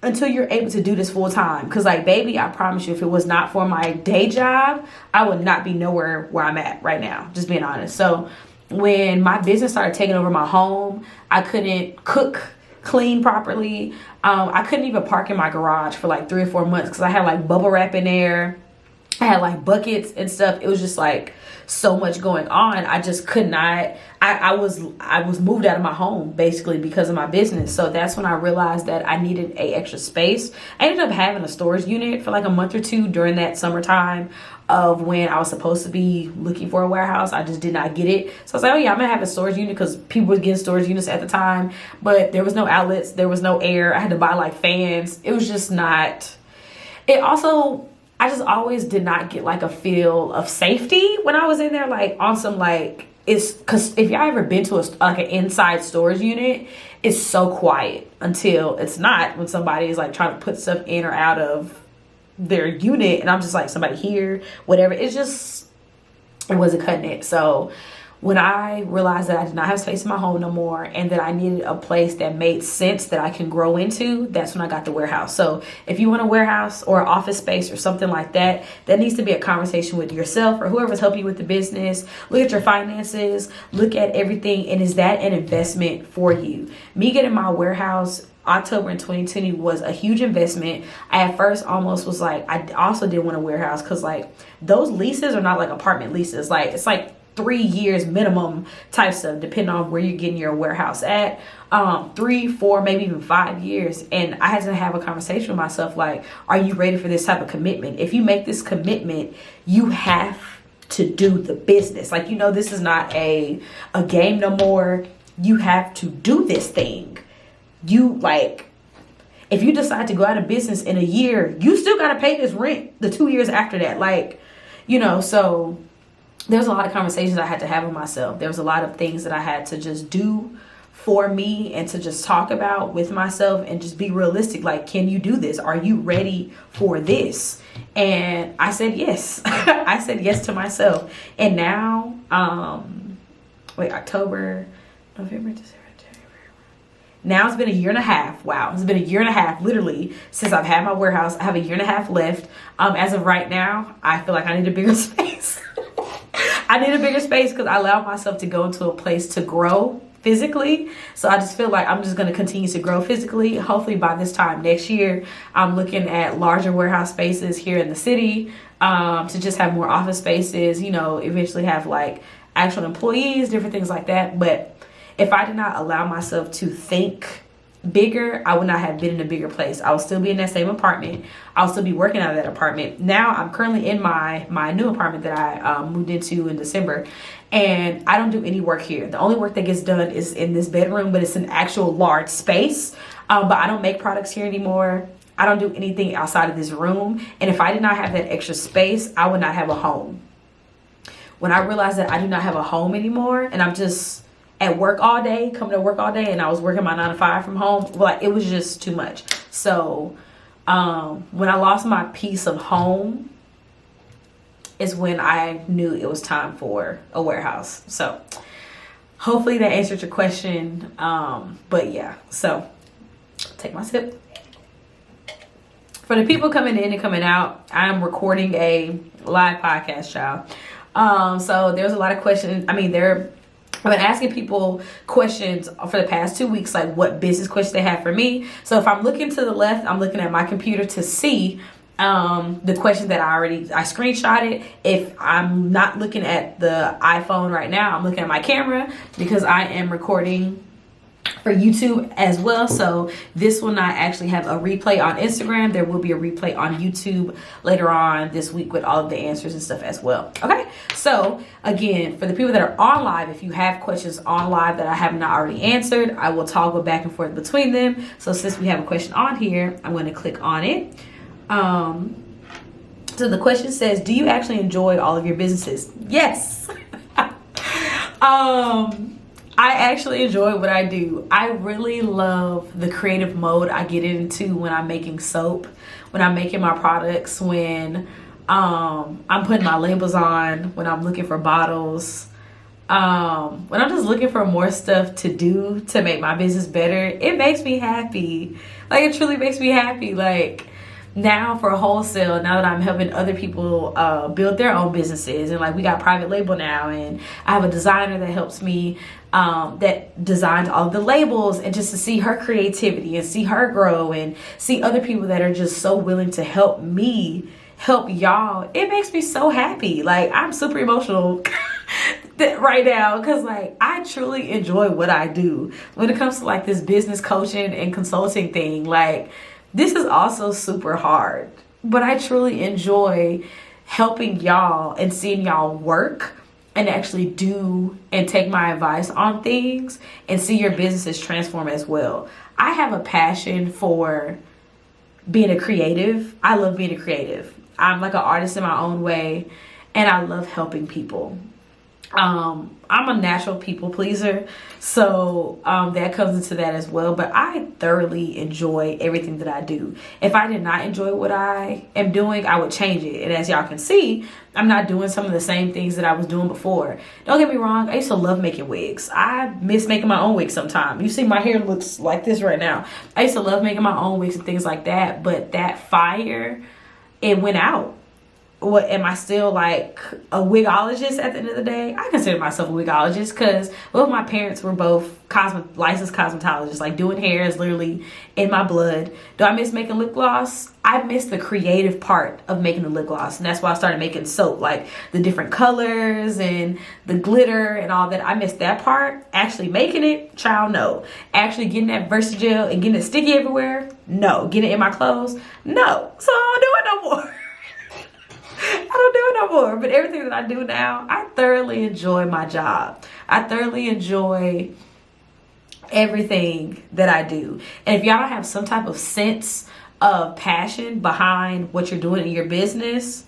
until you're able to do this full time. Because like, baby, I promise you, if it was not for my day job, I would not be nowhere where I'm at right now, just being honest. So when my business started taking over my home, I couldn't clean properly. I couldn't even park in my garage for like 3 or 4 months because I had like bubble wrap in there. I had like buckets and stuff. It was just like so much going on. I just could not. I was moved out of my home basically because of my business. So that's when I realized that I needed a extra space. I ended up having a storage unit for like a month or two during that summertime of when I was supposed to be looking for a warehouse. I just did not get it. So I was like, oh yeah, I'm gonna have a storage unit, because people were getting storage units at the time, but there was no outlets, there was no air. I had to buy like fans. It was just not. I just always did not get like a feel of safety when I was in there, like on some like, it's because if y'all ever been to like an inside storage unit, it's so quiet until it's not, when somebody is like trying to put stuff in or out of their unit, and I'm just like, somebody here, whatever. It wasn't cutting it. So when I realized that I did not have space in my home no more, and that I needed a place that made sense that I can grow into, that's when I got the warehouse. So if you want a warehouse or an office space or something like that, that needs to be a conversation with yourself or whoever's helping you with the business. Look at your finances, look at everything, and is that an investment for you? Me getting my warehouse October in 2020 was a huge investment. I at first almost was like, I also didn't want a warehouse, because like those leases are not like apartment leases. Like, it's like 3 years minimum type stuff, depending on where you're getting your warehouse at. 3, 4, maybe even 5 years. And I had to have a conversation with myself, like, are you ready for this type of commitment? If you make this commitment, you have to do the business. Like, this is not a game no more. You have to do this thing. If you decide to go out of business in a year, you still got to pay this rent the 2 years after that. Like, so there's a lot of conversations I had to have with myself. There was a lot of things that I had to just do for me and to just talk about with myself and just be realistic. Like, can you do this? Are you ready for this? And I said yes. I said yes to myself. And now, October, November, December. Now it's been a year and a half. Wow. It's been a year and a half, literally, since I've had my warehouse. I have a year and a half left. As of right now, I feel like I need a bigger space. I need a bigger space because I allow myself to go into a place to grow physically. So I just feel like I'm just going to continue to grow physically. Hopefully by this time next year, I'm looking at larger warehouse spaces here in the city, to just have more office spaces, eventually have like actual employees, different things like that. But if I did not allow myself to think bigger, I would not have been in a bigger place. I would still be in that same apartment. I'll still be working out of that apartment. Now I'm currently in my new apartment that I moved into in December, and I don't do any work here. The only work that gets done is in this bedroom, but it's an actual large space. But I don't make products here anymore. I don't do anything outside of this room. And if I did not have that extra space, I would not have a home. When I realized that I do not have a home anymore, and I'm just at work all day, coming to work all day, and I was working my 9-to-5 from home, like, it was just too much. So when I lost my piece of home is when I knew it was time for a warehouse. So hopefully that answered your question. But yeah, so take my sip. For the people coming in and coming out, I'm recording a live podcast, y'all. So there's a lot of questions. I've been asking people questions for the past 2 weeks, like what business questions they have for me. So if I'm looking to the left, I'm looking at my computer to see the question that I screenshotted. If I'm not looking at the iPhone right now, I'm looking at my camera because I am recording for YouTube as well. So this will not actually have a replay on Instagram. There will be a replay on YouTube later on this week with all of the answers and stuff as well. Okay, so again, for the people that are on live, if you have questions on live that I have not already answered, I will toggle back and forth between them. So since we have a question on here, I'm going to click on it. So the question says, do you actually enjoy all of your businesses? Yes. I actually enjoy what I do. I really love the creative mode I get into when I'm making soap, when I'm making my products, when I'm putting my labels on, when I'm looking for bottles, when I'm just looking for more stuff to do to make my business better. It makes me happy. Like, it truly makes me happy. Like, now for wholesale, now that I'm helping other people build their own businesses, and like we got private label now, and I have a designer that helps me that designs all the labels, and just to see her creativity and see her grow and see other people that are just so willing to help me help y'all, it makes me so happy. Like, I'm super emotional right now because like I truly enjoy what I do when it comes to like this business coaching and consulting thing. Like, this is also super hard, but I truly enjoy helping y'all and seeing y'all work and actually do and take my advice on things and see your businesses transform as well. I have a passion for being a creative. I love being a creative. I'm like an artist in my own way, and I love helping people. I'm a natural people pleaser, so that comes into that as well. But I thoroughly enjoy everything that I do. If I did not enjoy what I am doing, I would change it. And as y'all can see, I'm not doing some of the same things that I was doing before. Don't get me wrong, I used to love making wigs. I miss making my own wigs sometimes. You see my hair looks like this right now. I used to love making my own wigs and things like that, but that fire, it went out. What, am I still like a wigologist at the end of the day? I consider myself a wigologist because both my parents were both licensed cosmetologists. Like, doing hair is literally in my blood. Do I miss making lip gloss? I miss the creative part of making the lip gloss, and that's why I started making soap, like the different colors and the glitter and all that. I miss that part. Actually making it, child, no. Actually getting that Versagel and getting it sticky everywhere, no. Getting it in my clothes, no. So I don't do it no more. I don't do it no more. But everything that I do now, I thoroughly enjoy my job. I thoroughly enjoy everything that I do. And if y'all don't have some type of sense of passion behind what you're doing in your business,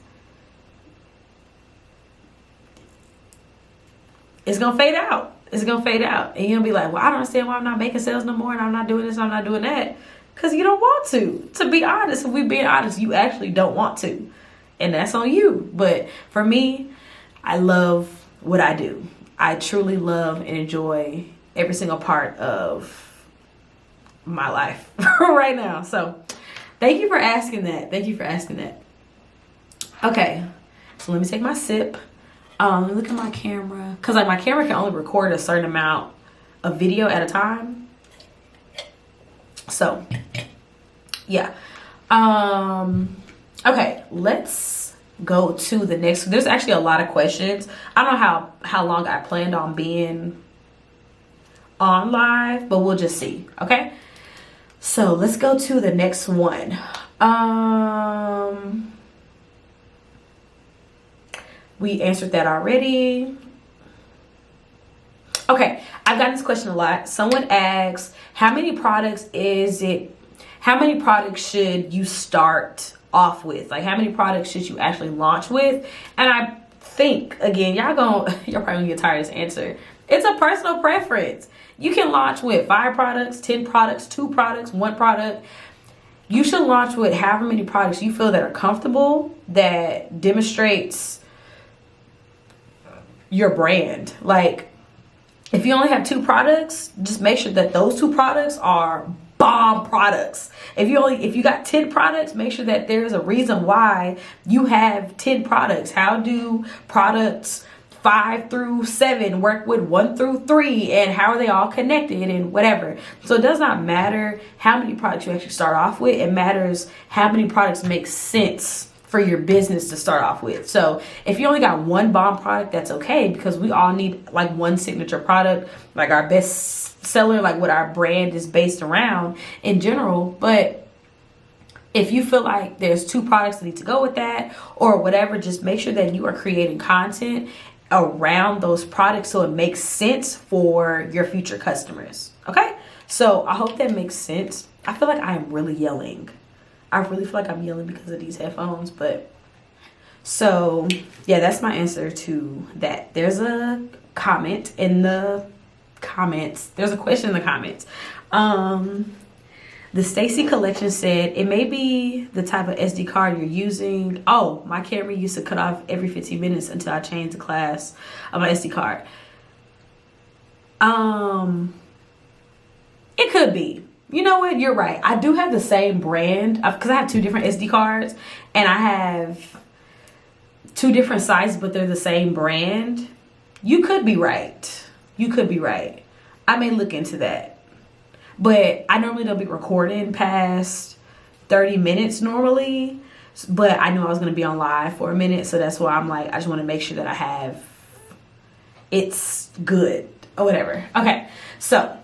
it's gonna fade out. It's gonna fade out. And you'll be like, well, I don't understand why I'm not making sales no more, and I'm not doing this, I'm not doing that. Because you don't want to. To be honest, if we're being honest, you actually don't want to. And that's on you. But for me, I love what I do. I truly love and enjoy every single part of my life right now. So thank you for asking that. Thank you for asking that. Okay, so let me take my sip. Let me look at my camera. Because like my camera can only record a certain amount of video at a time. So yeah. Okay, let's go to the next. There's actually a lot of questions. I don't know how long I planned on being on live, but we'll just see. Okay, so let's go to the next one. We answered that already. Okay, I've gotten this question a lot. Someone asks, how many products should you start off with? Like, how many products should you actually launch with? And I think, again, you're probably gonna get tired of this answer. It's a personal preference. You can launch with 5 products, 10 products, 2 products, 1 product. You should launch with however many products you feel that are comfortable, that demonstrates your brand. Like, if you only have 2 products, just make sure that those 2 products are bomb products. If you got 10 products, make sure that there's a reason why you have 10 products. How do products 5 through 7 work with 1 through 3, and how are they all connected and whatever? So it does not matter how many products you actually start off with. It matters how many products make sense for your business to start off with. So if you only got one bomb product, that's okay, because we all need like one signature product, like our best seller, like what our brand is based around in general. But if you feel like there's 2 products that need to go with that or whatever, just make sure that you are creating content around those products so it makes sense for your future customers. Okay, so I hope that makes sense. I feel like I am really yelling. I really feel like I'm yelling because of these headphones. But so yeah, that's my answer to that. There's a comment in the comments. There's a question in the comments. The Stacy Collection said, it may be the type of SD card you're using. Oh, my camera used to cut off every 15 minutes until I changed the class of my SD card. It could be. You know what? You're right. I do have the same brand because I have 2 different SD cards and I have 2 different sizes, but they're the same brand. You could be right. You could be right. I may look into that. But I normally don't be recording past 30 minutes normally. But I knew I was going to be on live for a minute. So that's why I'm like, I just want to make sure that I have it's good or whatever. Okay. So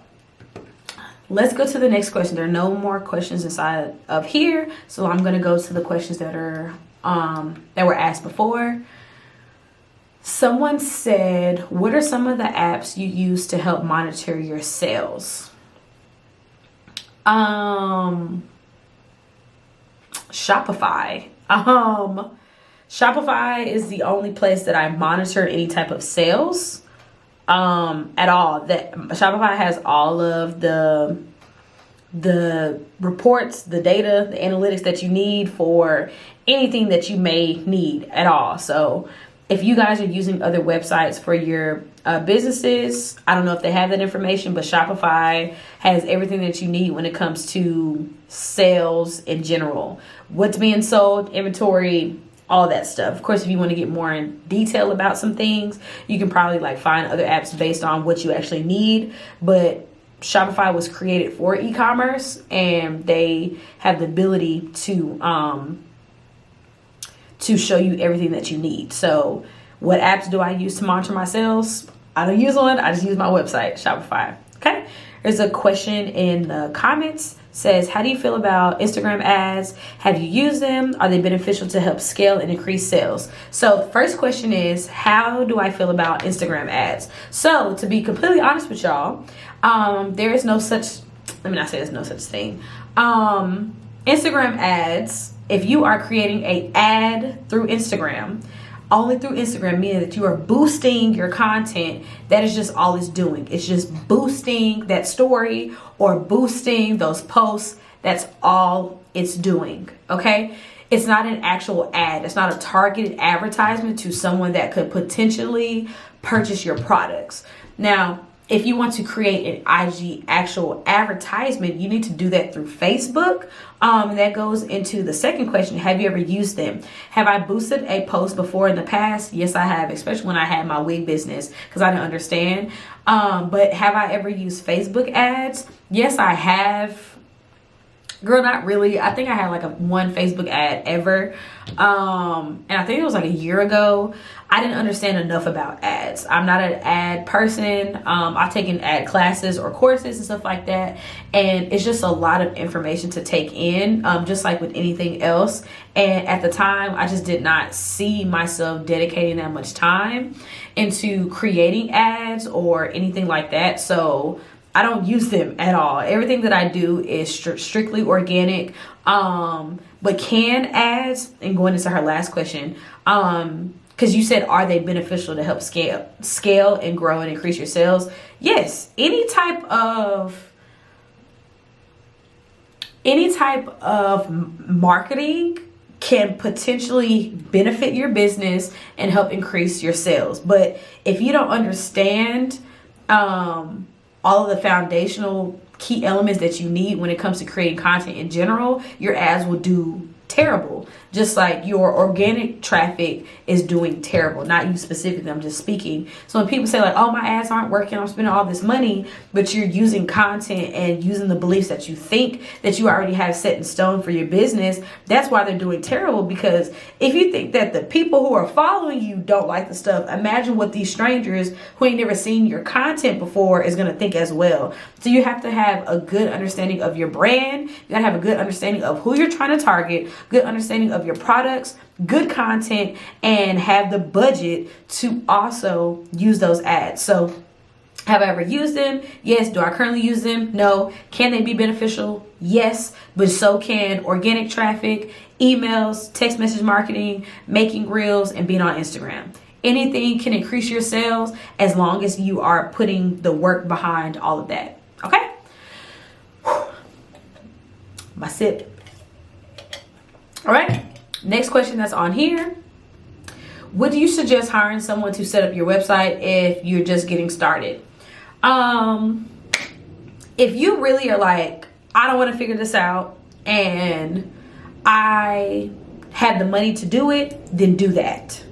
let's go to the next question. There are no more questions inside of here. So I'm going to go to the questions that are that were asked before. Someone said, what are some of the apps you use to help monitor your sales? Shopify. Shopify is the only place that I monitor any type of sales at all. That Shopify has all of the reports, the data, the analytics that you need for anything that you may need at all. So if you guys are using other websites for your businesses, I don't know if they have that information, but Shopify has everything that you need when it comes to sales in general. What's being sold, inventory, all that stuff. Of course, if you want to get more in detail about some things, you can probably like find other apps based on what you actually need. But Shopify was created for e-commerce, and they have the ability to show you everything that you need. So what apps do I use to monitor my sales? I don't use one. I just use my website, Shopify. Okay. There's a question in the comments. Says, how do you feel about Instagram ads? Have you used them? Are they beneficial to help scale and increase sales? So the first question is, how do I feel about Instagram ads? So to be completely honest with y'all, there is no such, let me not say there's no such thing. Instagram ads, if you are creating an ad through Instagram, only through Instagram, meaning that you are boosting your content, that is just all it's doing. It's just boosting that story or boosting those posts. That's all it's doing, okay? It's not an actual ad. It's not a targeted advertisement to someone that could potentially purchase your products. Now, if you want to create an IG actual advertisement, you need to do that through Facebook. That goes into the second question. Have you ever used them? Have I boosted a post before in the past? Yes, I have, especially when I had my wig business because I didn't understand. But have I ever used Facebook ads? Yes, I have. Girl, not really. I think I had like one Facebook ad ever. And I think it was like a year ago. I didn't understand enough about ads. I'm not an ad person. I've taken ad classes or courses and stuff like that. And it's just a lot of information to take in, just like with anything else. And at the time, I just did not see myself dedicating that much time into creating ads or anything like that. So I don't use them at all. Everything that I do is strictly organic. But can ads, and going into her last question, because you said, are they beneficial to help scale and grow and increase your sales? Yes, any type of marketing can potentially benefit your business and help increase your sales. But if you don't understand all of the foundational key elements that you need when it comes to creating content in general, your ads will do terrible. Just like your organic traffic is doing terrible. Not you specifically, I'm just speaking. So when people say like, oh, my ads aren't working, I'm spending all this money, but you're using content and using the beliefs that you think that you already have set in stone for your business, that's why they're doing terrible. Because if you think that the people who are following you don't like the stuff, imagine what these strangers who ain't never seen your content before is going to think as well. So you have to have a good understanding of your brand. You got to have a good understanding of who you're trying to target, good understanding of your products, good content, and have the budget to also use those ads. So have I ever used them? Yes. Do I currently use them? No. Can they be beneficial? Yes. But so can organic traffic, emails, text message marketing, making reels, and being on Instagram. Anything can increase your sales as long as you are putting the work behind all of that. Okay? My sip. All right. Next question that's on here. Would you suggest hiring someone to set up your website if you're just getting started? If you really are like, I don't want to figure this out and I have the money to do it, then do that.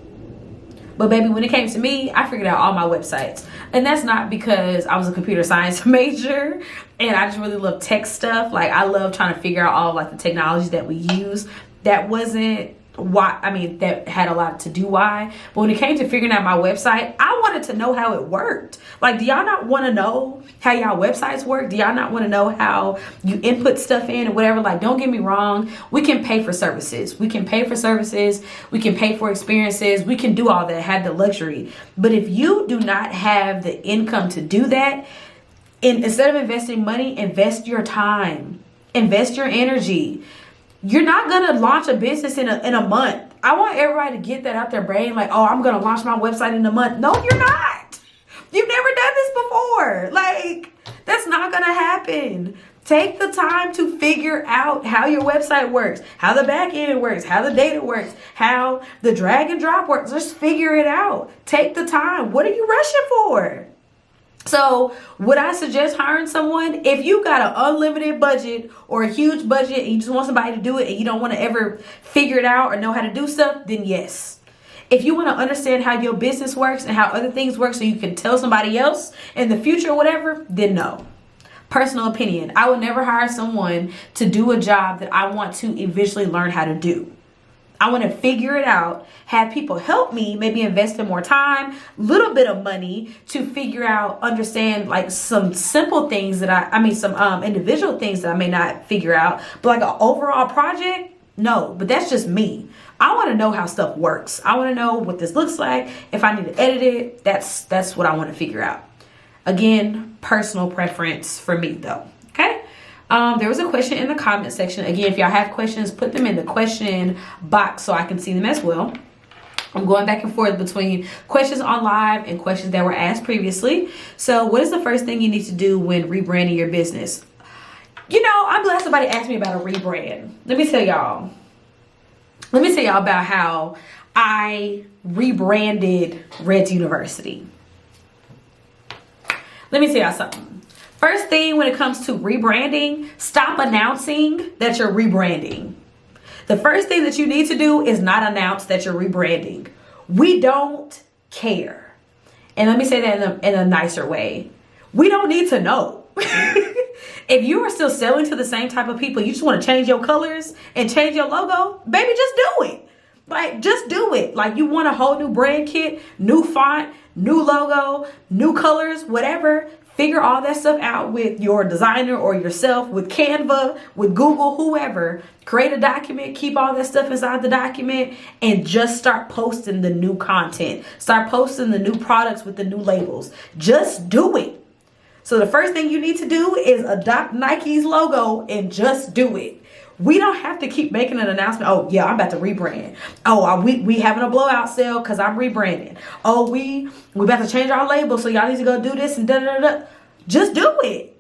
But baby, when it came to me, I figured out all my websites. And that's not because I was a computer science major and I just really love tech stuff. Like I love trying to figure out all of like the technologies that we use. That wasn't why, I mean, that had a lot to do why. But when it came to figuring out my website, I wanted to know how it worked. Like, do y'all not want to know how y'all websites work? Do y'all not want to know how you input stuff in or whatever? Like, don't get me wrong. We can pay for services. We can pay for services. We can pay for experiences. We can do all that, have the luxury. But if you do not have the income to do that, instead of investing money, invest your time, invest your energy. You're not going to launch a business in a month. I want everybody to get that out their brain. Like, oh, I'm going to launch my website in a month. No, you're not. You've never done this before. Like, that's not going to happen. Take the time to figure out how your website works, how the back end works, how the data works, how the drag and drop works. Just figure it out. Take the time. What are you rushing for? So would I suggest hiring someone? If you got an unlimited budget or a huge budget and you just want somebody to do it and you don't want to ever figure it out or know how to do stuff, then yes. If you want to understand how your business works and how other things work so you can tell somebody else in the future or whatever, then no. Personal opinion. I would never hire someone to do a job that I want to eventually learn how to do. I want to figure it out, have people help me, maybe invest in more time, little bit of money to figure out, understand like some simple things that some individual things that I may not figure out, but like an overall project, no, but that's just me. I want to know how stuff works. I want to know what this looks like. If I need to edit it, that's what I want to figure out. Again, personal preference for me though. Okay. There was a question in the comment section. Again, if y'all have questions, put them in the question box so I can see them as well. I'm going back and forth between questions on live and questions that were asked previously. So what is the first thing you need to do when rebranding your business? You know, I'm glad somebody asked me about a rebrand. Let me tell y'all about how I rebranded Reds University. Let me tell y'all something. First thing when it comes to rebranding, stop announcing that you're rebranding. The first thing that you need to do is not announce that you're rebranding. We don't care. And let me say that in a nicer way. We don't need to know. If you are still selling to the same type of people, you just want to change your colors and change your logo, baby, just do it. Like, just do it. Like, you want a whole new brand kit, new font, new logo, new colors, whatever. Figure all that stuff out with your designer or yourself, with Canva, with Google, whoever. Create a document, keep all that stuff inside the document, and just start posting the new content. Start posting the new products with the new labels. Just do it. So the first thing you need to do is adopt Nike's logo and just do it. We don't have to keep making an announcement. Oh, yeah, I'm about to rebrand. Oh, we having a blowout sale because I'm rebranding. Oh, we about to change our label, so y'all need to go do this and da-da-da-da. Just do it.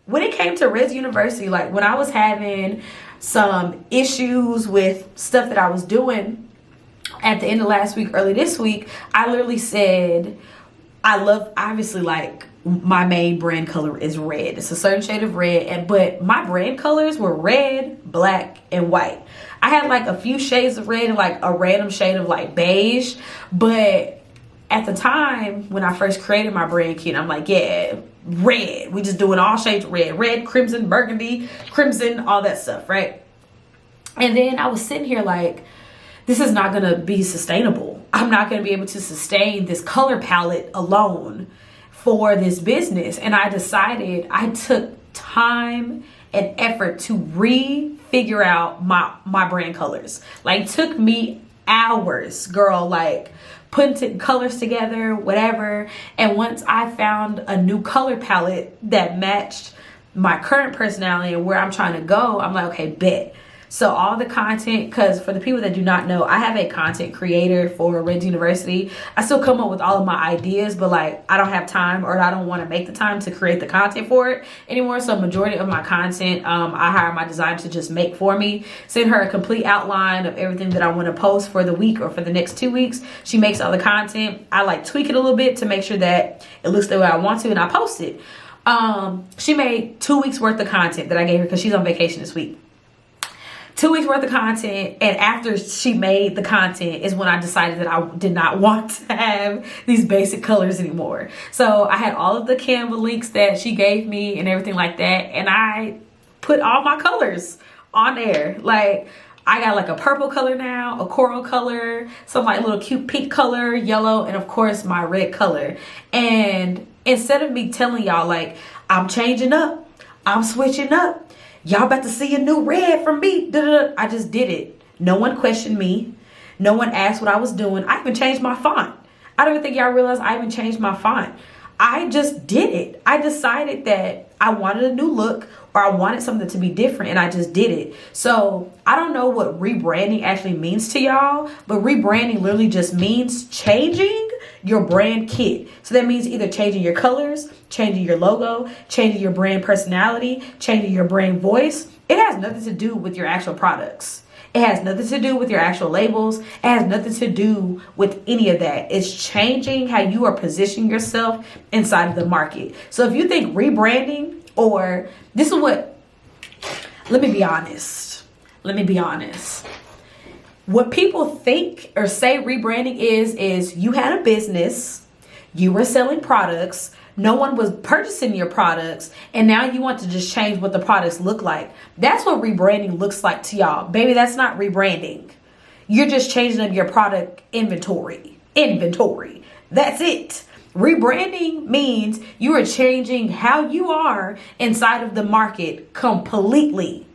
When it came to Reds University, like when I was having some issues with stuff that I was doing at the end of last week, early this week, I literally said, I love, obviously, like, my main brand color is red. It's a certain shade of red, but my brand colors were red, black, and white. I had like a few shades of red and like a random shade of like beige, but at the time when I first created my brand kit, I'm like, yeah, red. We just doing all shades of red, crimson, burgundy, crimson, all that stuff, right? And then I was sitting here like, this is not gonna be sustainable. I'm not gonna be able to sustain this color palette alone for this business. And I decided, I took time and effort to refigure out my brand colors. Like, took me hours, girl, like putting colors together, whatever. And once I found a new color palette that matched my current personality and where I'm trying to go, I'm like, okay, bet. So all the content, because for the people that do not know, I have a content creator for Reds University. I still come up with all of my ideas, but like, I don't have time, or I don't want to make the time to create the content for it anymore. So majority of my content, I hire my designer to just make for me, send her a complete outline of everything that I want to post for the week or for the next 2 weeks. She makes all the content. I like tweak it a little bit to make sure that it looks the way I want to, and I post it. She made 2 weeks worth of content that I gave her because she's on vacation this week. 2 weeks worth of content, and after she made the content is when I decided that I did not want to have these basic colors anymore. So I had all of the Canva links that she gave me and everything like that, and I put all my colors on there. Like, I got like a purple color now, a coral color, some like little cute pink color, yellow, and of course my red color. And instead of me telling y'all like, I'm changing up, I'm switching up, y'all about to see a new red from me, I just did it. No one questioned me. No one asked what I was doing. I even changed my font. I don't even think y'all realize I even changed my font. I just did it. I decided that I wanted a new look, or I wanted something to be different, and I just did it. So I don't know what rebranding actually means to y'all, but rebranding literally just means changing your brand kit. So that means either changing your colors, changing your logo, changing your brand personality, changing your brand voice. It has nothing to do with your actual products. It has nothing to do with your actual labels. It has nothing to do with any of that. It's changing how you are positioning yourself inside of the market. So if you think rebranding, or this is what, let me be honest. What people think or say rebranding is you had a business, you were selling products, no one was purchasing your products, and now you want to just change what the products look like. That's what rebranding looks like to y'all. Baby, that's not rebranding. You're just changing up your product inventory. That's it. Rebranding means you are changing how you are inside of the market completely.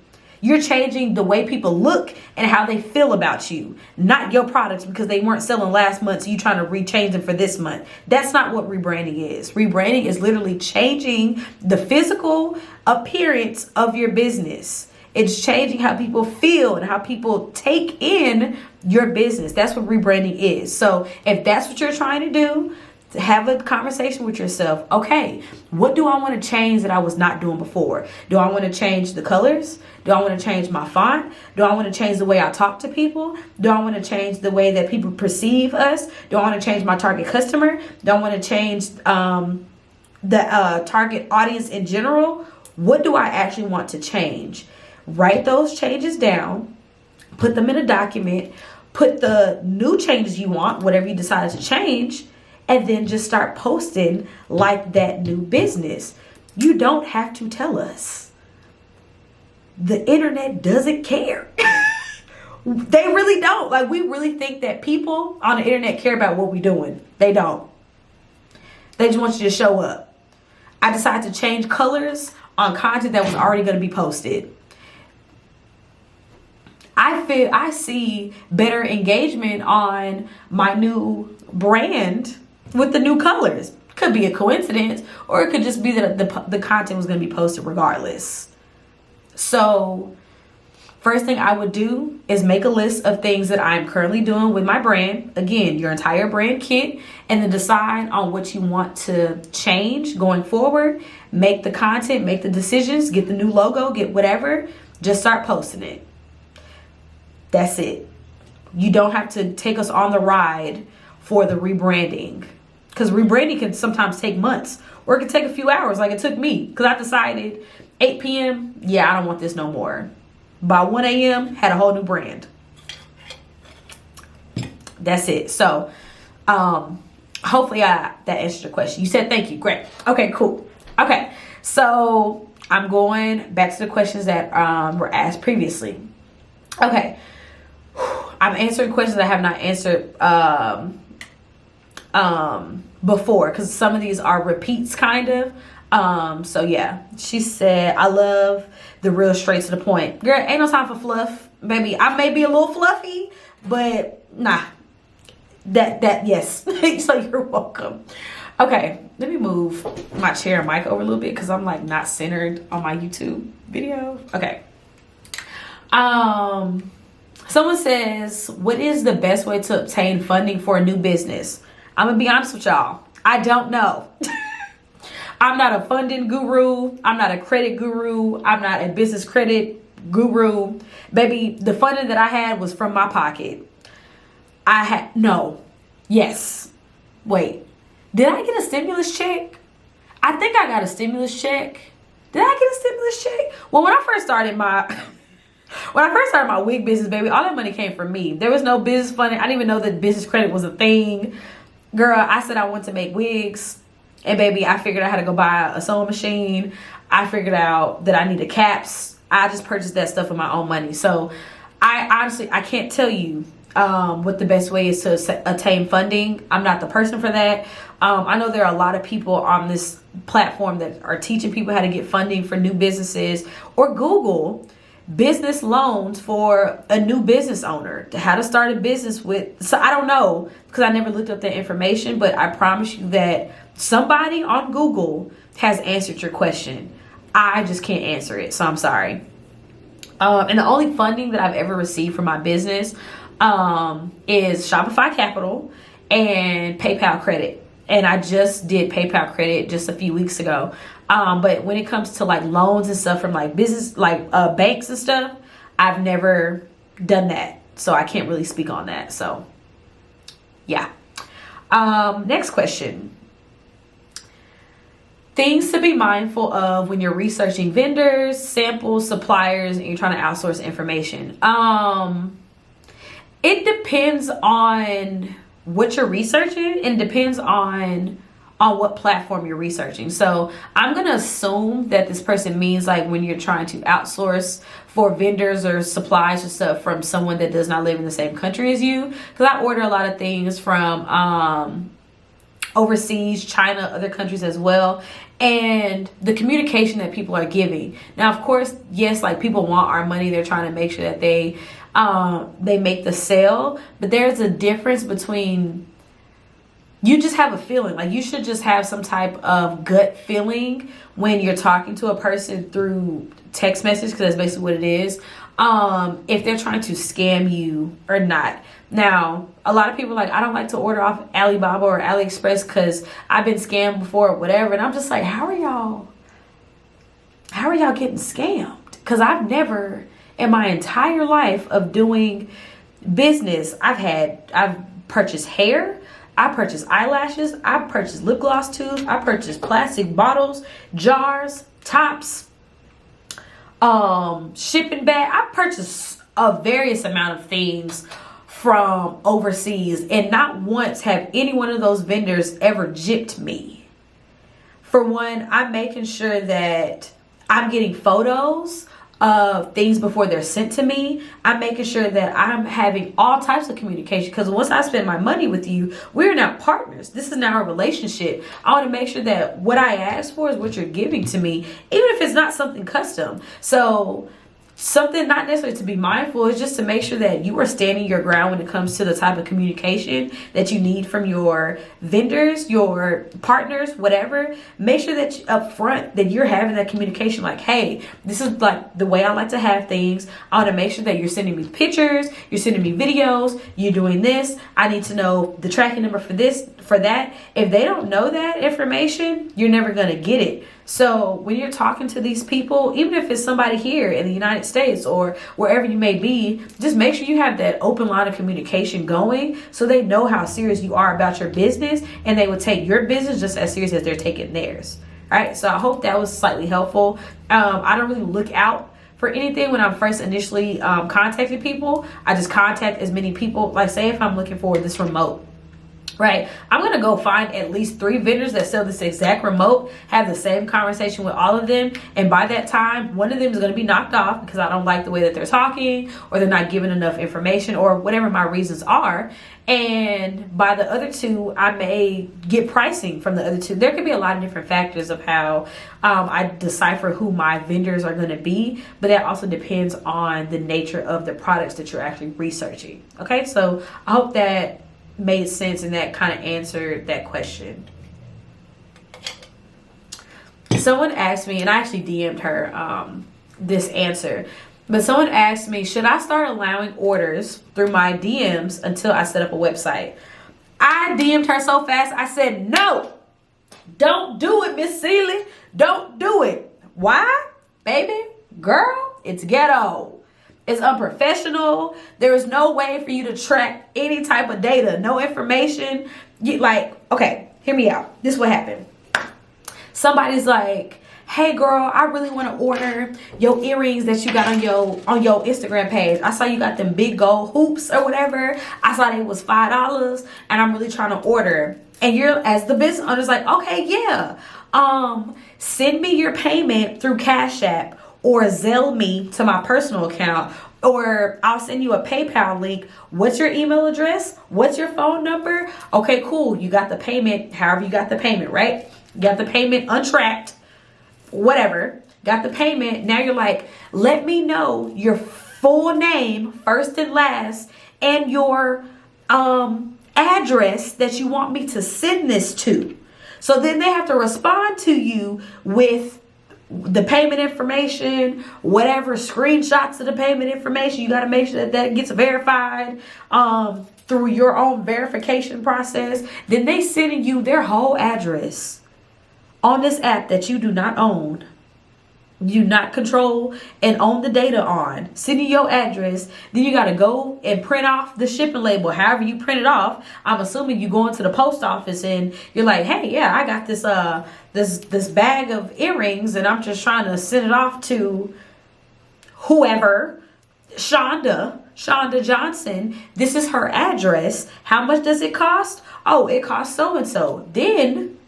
You're changing the way people look and how they feel about you, not your products because they weren't selling last month, so you trying to rechange them for this month. That's not what rebranding is. Rebranding is literally changing the physical appearance of your business. It's changing how people feel and how people take in your business. That's what rebranding is. So if that's what you're trying to do, have a conversation with yourself. Okay, what do I want to change that I was not doing before? Do I want to change the colors? Do I want to change my font? Do I want to change the way I talk to people? Do I want to change the way that people perceive us? Do I want to change my target customer? Do I want to change the target audience in general? What do I actually want to change? Write those changes down, put them in a document, put the new changes you want, whatever you decide to change, and then just start posting like that new business. You don't have to tell us. The internet doesn't care. They really don't. Like, we really think that people on the internet care about what we're doing. They don't. They just want you to show up. I decided to change colors on content that was already going to be posted. I see better engagement on my new brand with the new colors. Could be a coincidence, or it could just be that the content was going to be posted regardless. So first thing I would do is make a list of things that I'm currently doing with my brand. Again, your entire brand kit, and then decide on what you want to change going forward. Make the content, make the decisions, get the new logo, get whatever. Just start posting it. That's it. You don't have to take us on the ride for the rebranding. Because rebranding can sometimes take months, or it can take a few hours, like it took me. Because I decided 8 p.m., yeah, I don't want this no more. By 1 a.m., had a whole new brand. That's it. So, hopefully that answered your question. You said thank you. Great. Okay, cool. Okay, so I'm going back to the questions that were asked previously. Okay. I'm answering questions I have not answered before, because some of these are repeats kind of. So yeah, she said, I love the real straight to the point. Girl, ain't no time for fluff, baby. I may be a little fluffy, but nah, that yes. So you're welcome. Okay, let me move my chair and mic over a little bit, because I'm like not centered on my YouTube video. Okay. Someone says, what is the best way to obtain funding for a new business? I'm gonna be honest with y'all, I don't know. I'm not a funding guru. I'm not a credit guru. I'm not a business credit guru. Baby, the funding that I had was from my pocket. Yes. Wait, did I get a stimulus check? I think I got a stimulus check. Did I get a stimulus check? Well, when I first started my wig business, baby, all that money came from me. There was no business funding. I didn't even know that business credit was a thing. Girl, I said I wanted to make wigs. And baby, I figured out how to go buy a sewing machine. I figured out that I needed caps. I just purchased that stuff with my own money. So I honestly can't tell you what the best way is to attain funding. I'm not the person for that. I know there are a lot of people on this platform that are teaching people how to get funding for new businesses, or Google business loans for a new business owner, how to start a business with. So I don't know, because I never looked up that information, but I promise you that somebody on Google has answered your question. I just can't answer it, so I'm sorry. And the only funding that I've ever received for my business is Shopify Capital and PayPal Credit. And I just did PayPal Credit just a few weeks ago. But when it comes to like loans and stuff from like business, like banks and stuff, I've never done that. So I can't really speak on that. So yeah. Next question. Things to be mindful of when you're researching vendors, samples, suppliers, and you're trying to outsource information. It depends on what you're researching, and depends on what platform you're researching. So I'm gonna assume that this person means like when you're trying to outsource for vendors or supplies or stuff from someone that does not live in the same country as you, because I order a lot of things from overseas, China, other countries as well. And the communication that people are giving. Now, of course, yes, like people want our money. They're trying to make sure that they make the sale. But there's a difference between, you just have a feeling. Like you should just have some type of gut feeling when you're talking to a person through text message, because that's basically what it is. If they're trying to scam you or not. Now, a lot of people are like, I don't like to order off Alibaba or AliExpress because I've been scammed before or whatever. And I'm just like, how are y'all getting scammed? Because I've never in my entire life of doing business, I've purchased hair, I purchased eyelashes, I purchased lip gloss tubes, I purchased plastic bottles, jars, tops, shipping bag. I purchased a various amount of things from overseas, and not once have any one of those vendors ever gypped me. For one, I'm making sure that I'm getting photos of things before they're sent to me. I'm making sure that I'm having all types of communication, because once I spend my money with you, we're now partners. This is now a relationship. I want to make sure that what I ask for is what you're giving to me, even if it's not something custom. So something not necessarily to be mindful is just to make sure that you are standing your ground when it comes to the type of communication that you need from your vendors, your partners, whatever. Make sure that up front that you're having that communication, like, hey, this is like the way I like to have things. I want to make sure that you're sending me pictures, you're sending me videos, you're doing this. I need to know the tracking number for this, for that, if they don't know that information, you're never going to get it. So when you're talking to these people, even if it's somebody here in the United States or wherever you may be, just make sure you have that open line of communication going so they know how serious you are about your business, and they would take your business just as serious as they're taking theirs. All right. So I hope that was slightly helpful. I don't really look out for anything when I'm first initially contacting people. I just contact as many people. Like, say if I'm looking for this remote, right, I'm gonna go find at least 3 vendors that sell this exact remote, have the same conversation with all of them, and by that time one of them is going to be knocked off because I don't like the way that they're talking, or they're not giving enough information, or whatever my reasons are. And by the other 2, I may get pricing from the other 2. There could be a lot of different factors of how I decipher who my vendors are going to be, but that also depends on the nature of the products that you're actually researching. Okay, so I hope that made sense and that kind of answered that question. Someone asked me, and I actually DM'd her this answer, but someone asked me, should I start allowing orders through my DMs until I set up a website? I DM'd her so fast, I said, no, don't do it, Miss Seeley. Don't do it. Why? Baby, girl, it's ghetto. It's unprofessional. There is no way for you to track any type of data, no information. Okay, hear me out. This is what happened. Somebody's like, hey girl, I really want to order your earrings that you got on your Instagram page. I saw you got them big gold hoops or whatever. I saw they was $5 and I'm really trying to order. And you're, as the business owner's like, okay, yeah. Send me your payment through Cash App or Zelle me to my personal account, or I'll send you a PayPal link. What's your email address? What's your phone number? Okay, cool. You got the payment, however you got the payment, right? You got the payment untracked, whatever. Got the payment. Now you're like, let me know your full name, first and last, and your address that you want me to send this to. So then they have to respond to you with the payment information, whatever, screenshots of the payment information. You got to make sure that that gets verified through your own verification process. Then they sending you their whole address on this app that you do not own, you not control and own the data on, sending your address. Then you got to go and print off the shipping label. However you print it off, I'm assuming you go into the post office and you're like, hey, yeah, I got this this bag of earrings and I'm just trying to send it off to whoever, Shonda Johnson. This is her address. How much does it cost? Oh, it costs so and so. Then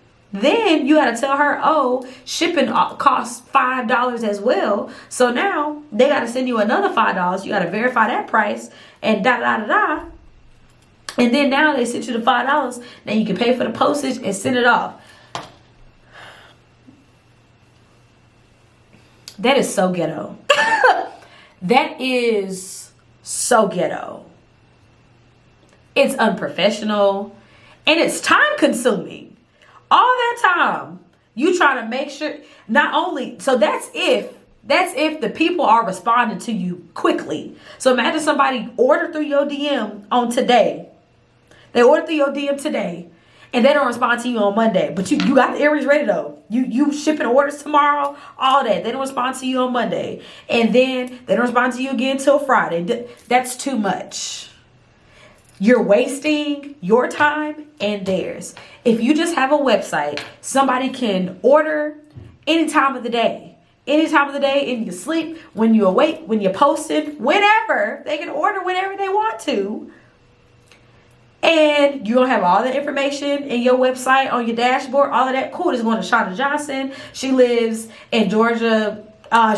you got to tell her, oh, shipping costs $5 as well. So now they got to send you another $5. You got to verify that price and da. And then now they sent you the $5. Now you can pay for the postage and send it off. That is so ghetto. That is so ghetto. It's unprofessional and it's time consuming. All that time you try to make sure, not only, so that's if the people are responding to you quickly. So imagine somebody ordered through your DM on today. They ordered through your DM today and they don't respond to you on Monday, but you got the earrings ready though. You shipping orders tomorrow, all that. They don't respond to you on Monday, and then they don't respond to you again till Friday. That's too much. You're wasting your time and theirs. If you just have a website, somebody can order any time of the day. Any time of the day, in your sleep, when you're awake, when you're posted, whenever. They can order whenever they want to. And you're going to have all the information in your website, on your dashboard, all of that. Cool. It's going to Shonda Johnson. She lives in Georgia.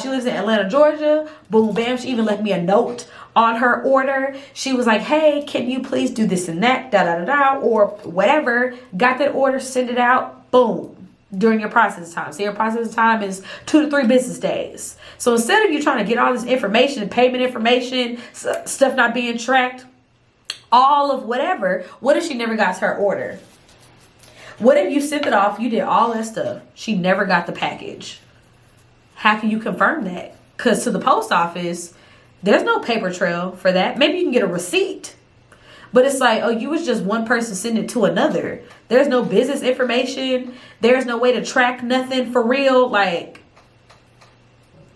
She lives in Atlanta, Georgia. Boom, bam. She even left me a note on her order. She was like, hey, can you please do this and that, or whatever. Got that order, send it out, boom, during your process time. So your process time is 2 to 3 business days. So instead of you trying to get all this information, payment information, stuff not being tracked, all of whatever, what if she never got her order? What if you sent it off, you did all that stuff, she never got the package? How can you confirm that? Because to the post office, there's no paper trail for that. Maybe you can get a receipt. But it's like, oh, you was just one person sending it to another. There's no business information. There's no way to track nothing for real. Like,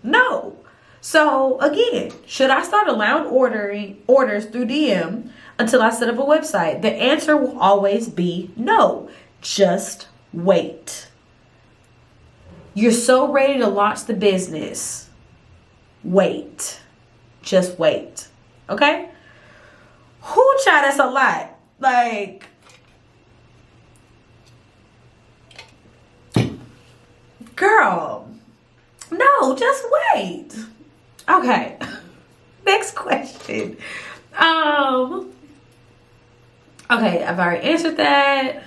no. So again, should I start allowing orders through DM until I set up a website? The answer will always be no. Just wait. You're so ready to launch the business. Wait. Just wait. Okay? Whoo, child, that's a lot. Like, girl, no, just wait. Okay. Next question. Okay, I've already answered that.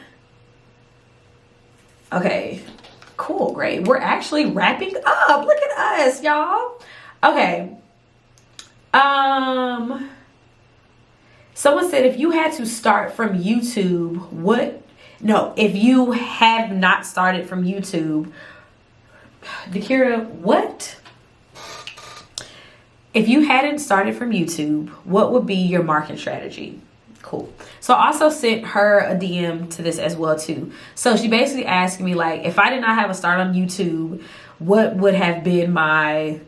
Okay, cool, great. We're actually wrapping up. Look at us, y'all. Okay. Someone said, if you had to start from YouTube, if you have not started from YouTube, Dakira, what? If you hadn't started from YouTube, what would be your marketing strategy? Cool. So I also sent her a DM to this as well too. So she basically asked me, like, if I did not have a start on YouTube, what would have been my,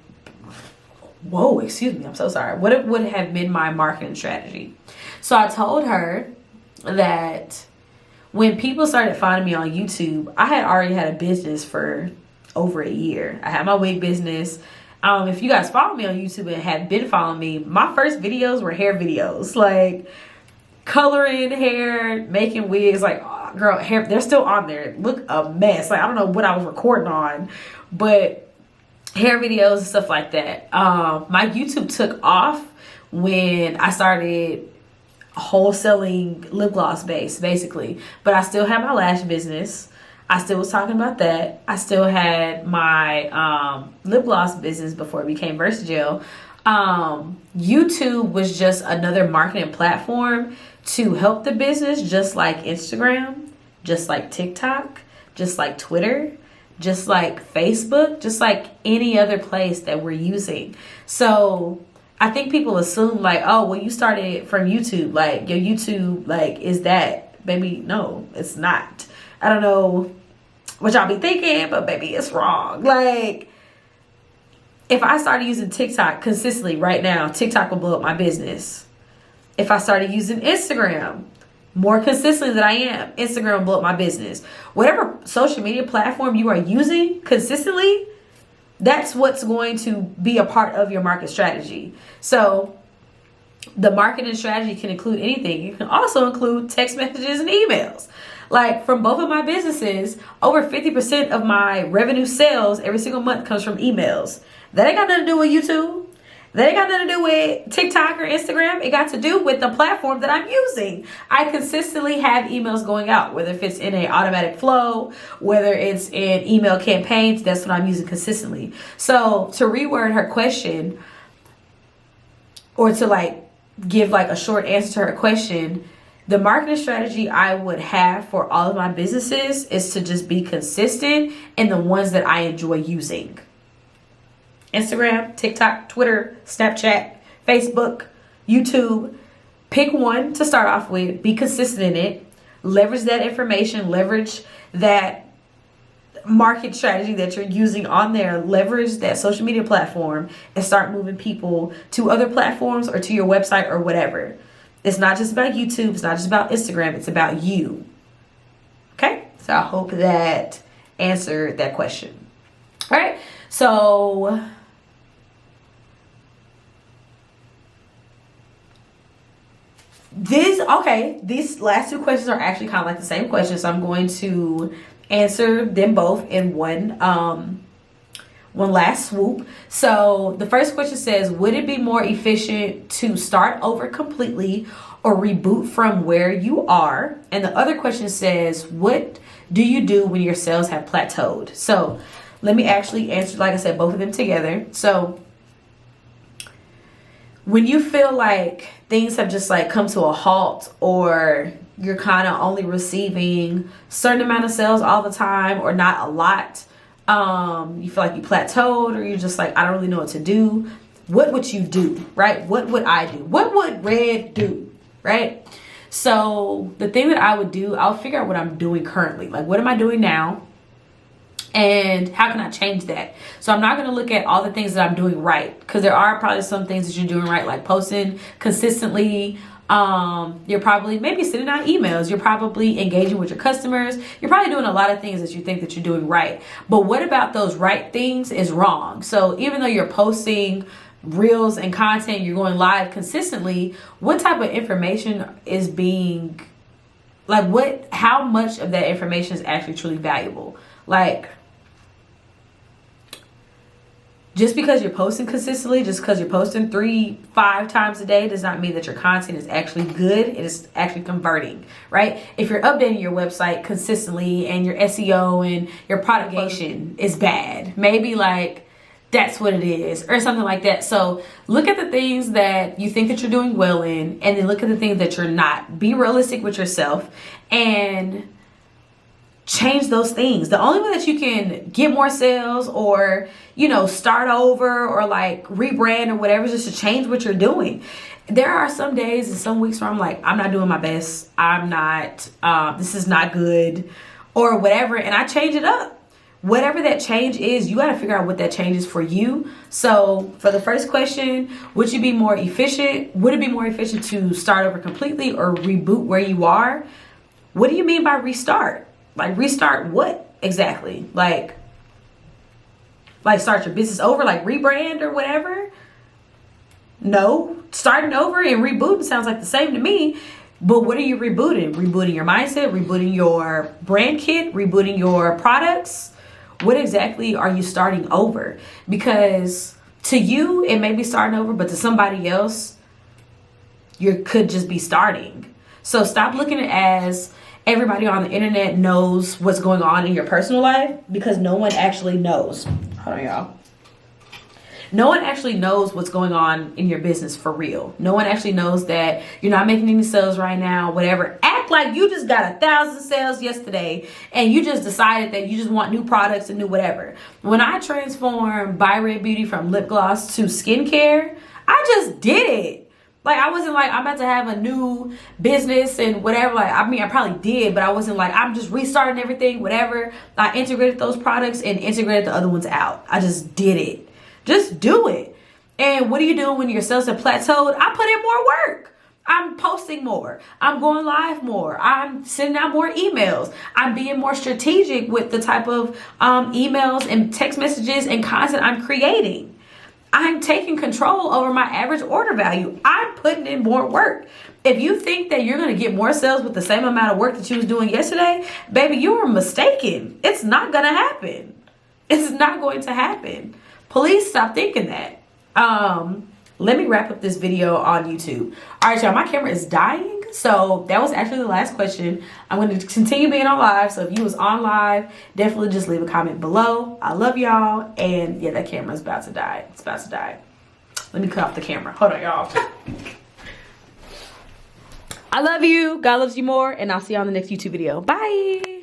I'm so sorry. What would have been my marketing strategy? So I told her that when people started finding me on YouTube, I had already had a business for over a year. I had my wig business. If you guys follow me on YouTube and have been following me, my first videos were hair videos, like coloring hair, making wigs. Like, oh, girl, hair, they're still on there. Look a mess. Like, I don't know what I was recording on, but hair videos and stuff like that. My YouTube took off when I started wholesaling lip gloss base, basically. But I still had my lash business. I still was talking about that. I still had my lip gloss business before it became Versagel. YouTube was just another marketing platform to help the business, just like Instagram, just like TikTok, just like Twitter, just like Facebook, just like any other place that we're using. So I think people assume like, oh, well, you started from YouTube. Like, your YouTube, like, is that? Baby, no, it's not. I don't know what y'all be thinking, but baby, it's wrong. Like, if I started using TikTok consistently right now, TikTok will blow up my business. If I started using Instagram more consistently than I am, Instagram will blow up my business. Whatever social media platform you are using consistently, that's what's going to be a part of your market strategy. So the marketing strategy can include anything. It can also include text messages and emails. Like, from both of my businesses, over 50% of my revenue sales every single month comes from emails. That ain't got nothing to do with YouTube. That ain't got nothing to do with TikTok or Instagram. It got to do with the platform that I'm using. I consistently have emails going out, whether if it's in an automatic flow, whether it's in email campaigns, that's what I'm using consistently. So to reword her question, or to like give like a short answer to her question, the marketing strategy I would have for all of my businesses is to just be consistent in the ones that I enjoy using. Instagram, TikTok, Twitter, Snapchat, Facebook, YouTube. Pick one to start off with. Be consistent in it. Leverage that information. Leverage that market strategy that you're using on there. Leverage that social media platform and start moving people to other platforms or to your website or whatever. It's not just about YouTube. It's not just about Instagram. It's about you. Okay? So I hope that answered that question. All right. So these last two questions are actually kind of like the same question. So I'm going to answer them both in one last swoop. So the first question says, would it be more efficient to start over completely or reboot from where you are? And the other question says, what do you do when your sales have plateaued? So let me actually answer, like I said, both of them together. So when you feel like things have just like come to a halt, or you're kind of only receiving a certain amount of sales all the time or not a lot, you feel like you plateaued, or you're just like, I don't really know what to do. What would you do, right? What would I do? What would Red do, right? So the thing that I would do, I'll figure out what I'm doing currently. Like, what am I doing now? And how can I change that? So I'm not going to look at all the things that I'm doing right, because there are probably some things that you're doing right, like posting consistently. You're probably maybe sending out emails. You're probably engaging with your customers. You're probably doing a lot of things that you think that you're doing right. But what about those right things is wrong? So even though you're posting reels and content, you're going live consistently, what type of information is being, like, how much of that information is actually truly valuable? Like, just because you're posting consistently, just because you're posting 3-5 times a day, does not mean that your content is actually good. It is actually converting, right? If you're updating your website consistently and your SEO and your propagation is bad, maybe like that's what it is, or something like that. So look at the things that you think that you're doing well in, and then look at the things that you're not. Be realistic with yourself and change those things. The only way that you can get more sales, or, you know, start over, or like rebrand or whatever, is just to change what you're doing. There are some days and some weeks where I'm like, I'm not doing my best. I'm not, this is not good, or whatever. And I change it up. Whatever that change is, you got to figure out what that change is for you. So for the first question, would you be more efficient? Would it be more efficient to start over completely or reboot where you are? What do you mean by restart? Like, restart what exactly? Like start your business over, like rebrand or whatever? No, starting over and rebooting sounds like the same to me. But what are you rebooting? Rebooting your mindset, rebooting your brand kit, rebooting your products? What exactly are you starting over? Because to you, it may be starting over, but to somebody else, you could just be starting. So stop looking at it as everybody on the internet knows what's going on in your personal life, because no one actually knows. Hold on, y'all. No one actually knows what's going on in your business for real. No one actually knows that you're not making any sales right now, whatever. Act like you just got 1,000 sales yesterday and you just decided that you just want new products and new whatever. When I transformed By Red Beauty from lip gloss to skincare, I just did it. Like, I wasn't like, I'm about to have a new business and whatever. Like, I mean, I probably did, but I wasn't like, I'm just restarting everything, whatever. I integrated those products and integrated the other ones out. I just did it. Just do it. And what do you do when your sales have plateaued? I put in more work. I'm posting more. I'm going live more. I'm sending out more emails. I'm being more strategic with the type of emails and text messages and content I'm creating. I'm taking control over my average order value. I'm putting in more work. If you think that you're going to get more sales with the same amount of work that you was doing yesterday, baby, you are mistaken. It's not going to happen. It's not going to happen. Please stop thinking that. Let me wrap up this video on YouTube. All right, y'all, my camera is dying. So that was actually the last question. I'm going to continue being on live. So if you was on live, definitely just leave a comment below. I love y'all. And yeah, that camera is about to die. It's about to die. Let me cut off the camera. Hold on, y'all. I love you. God loves you more. And I'll see you on the next YouTube video. Bye.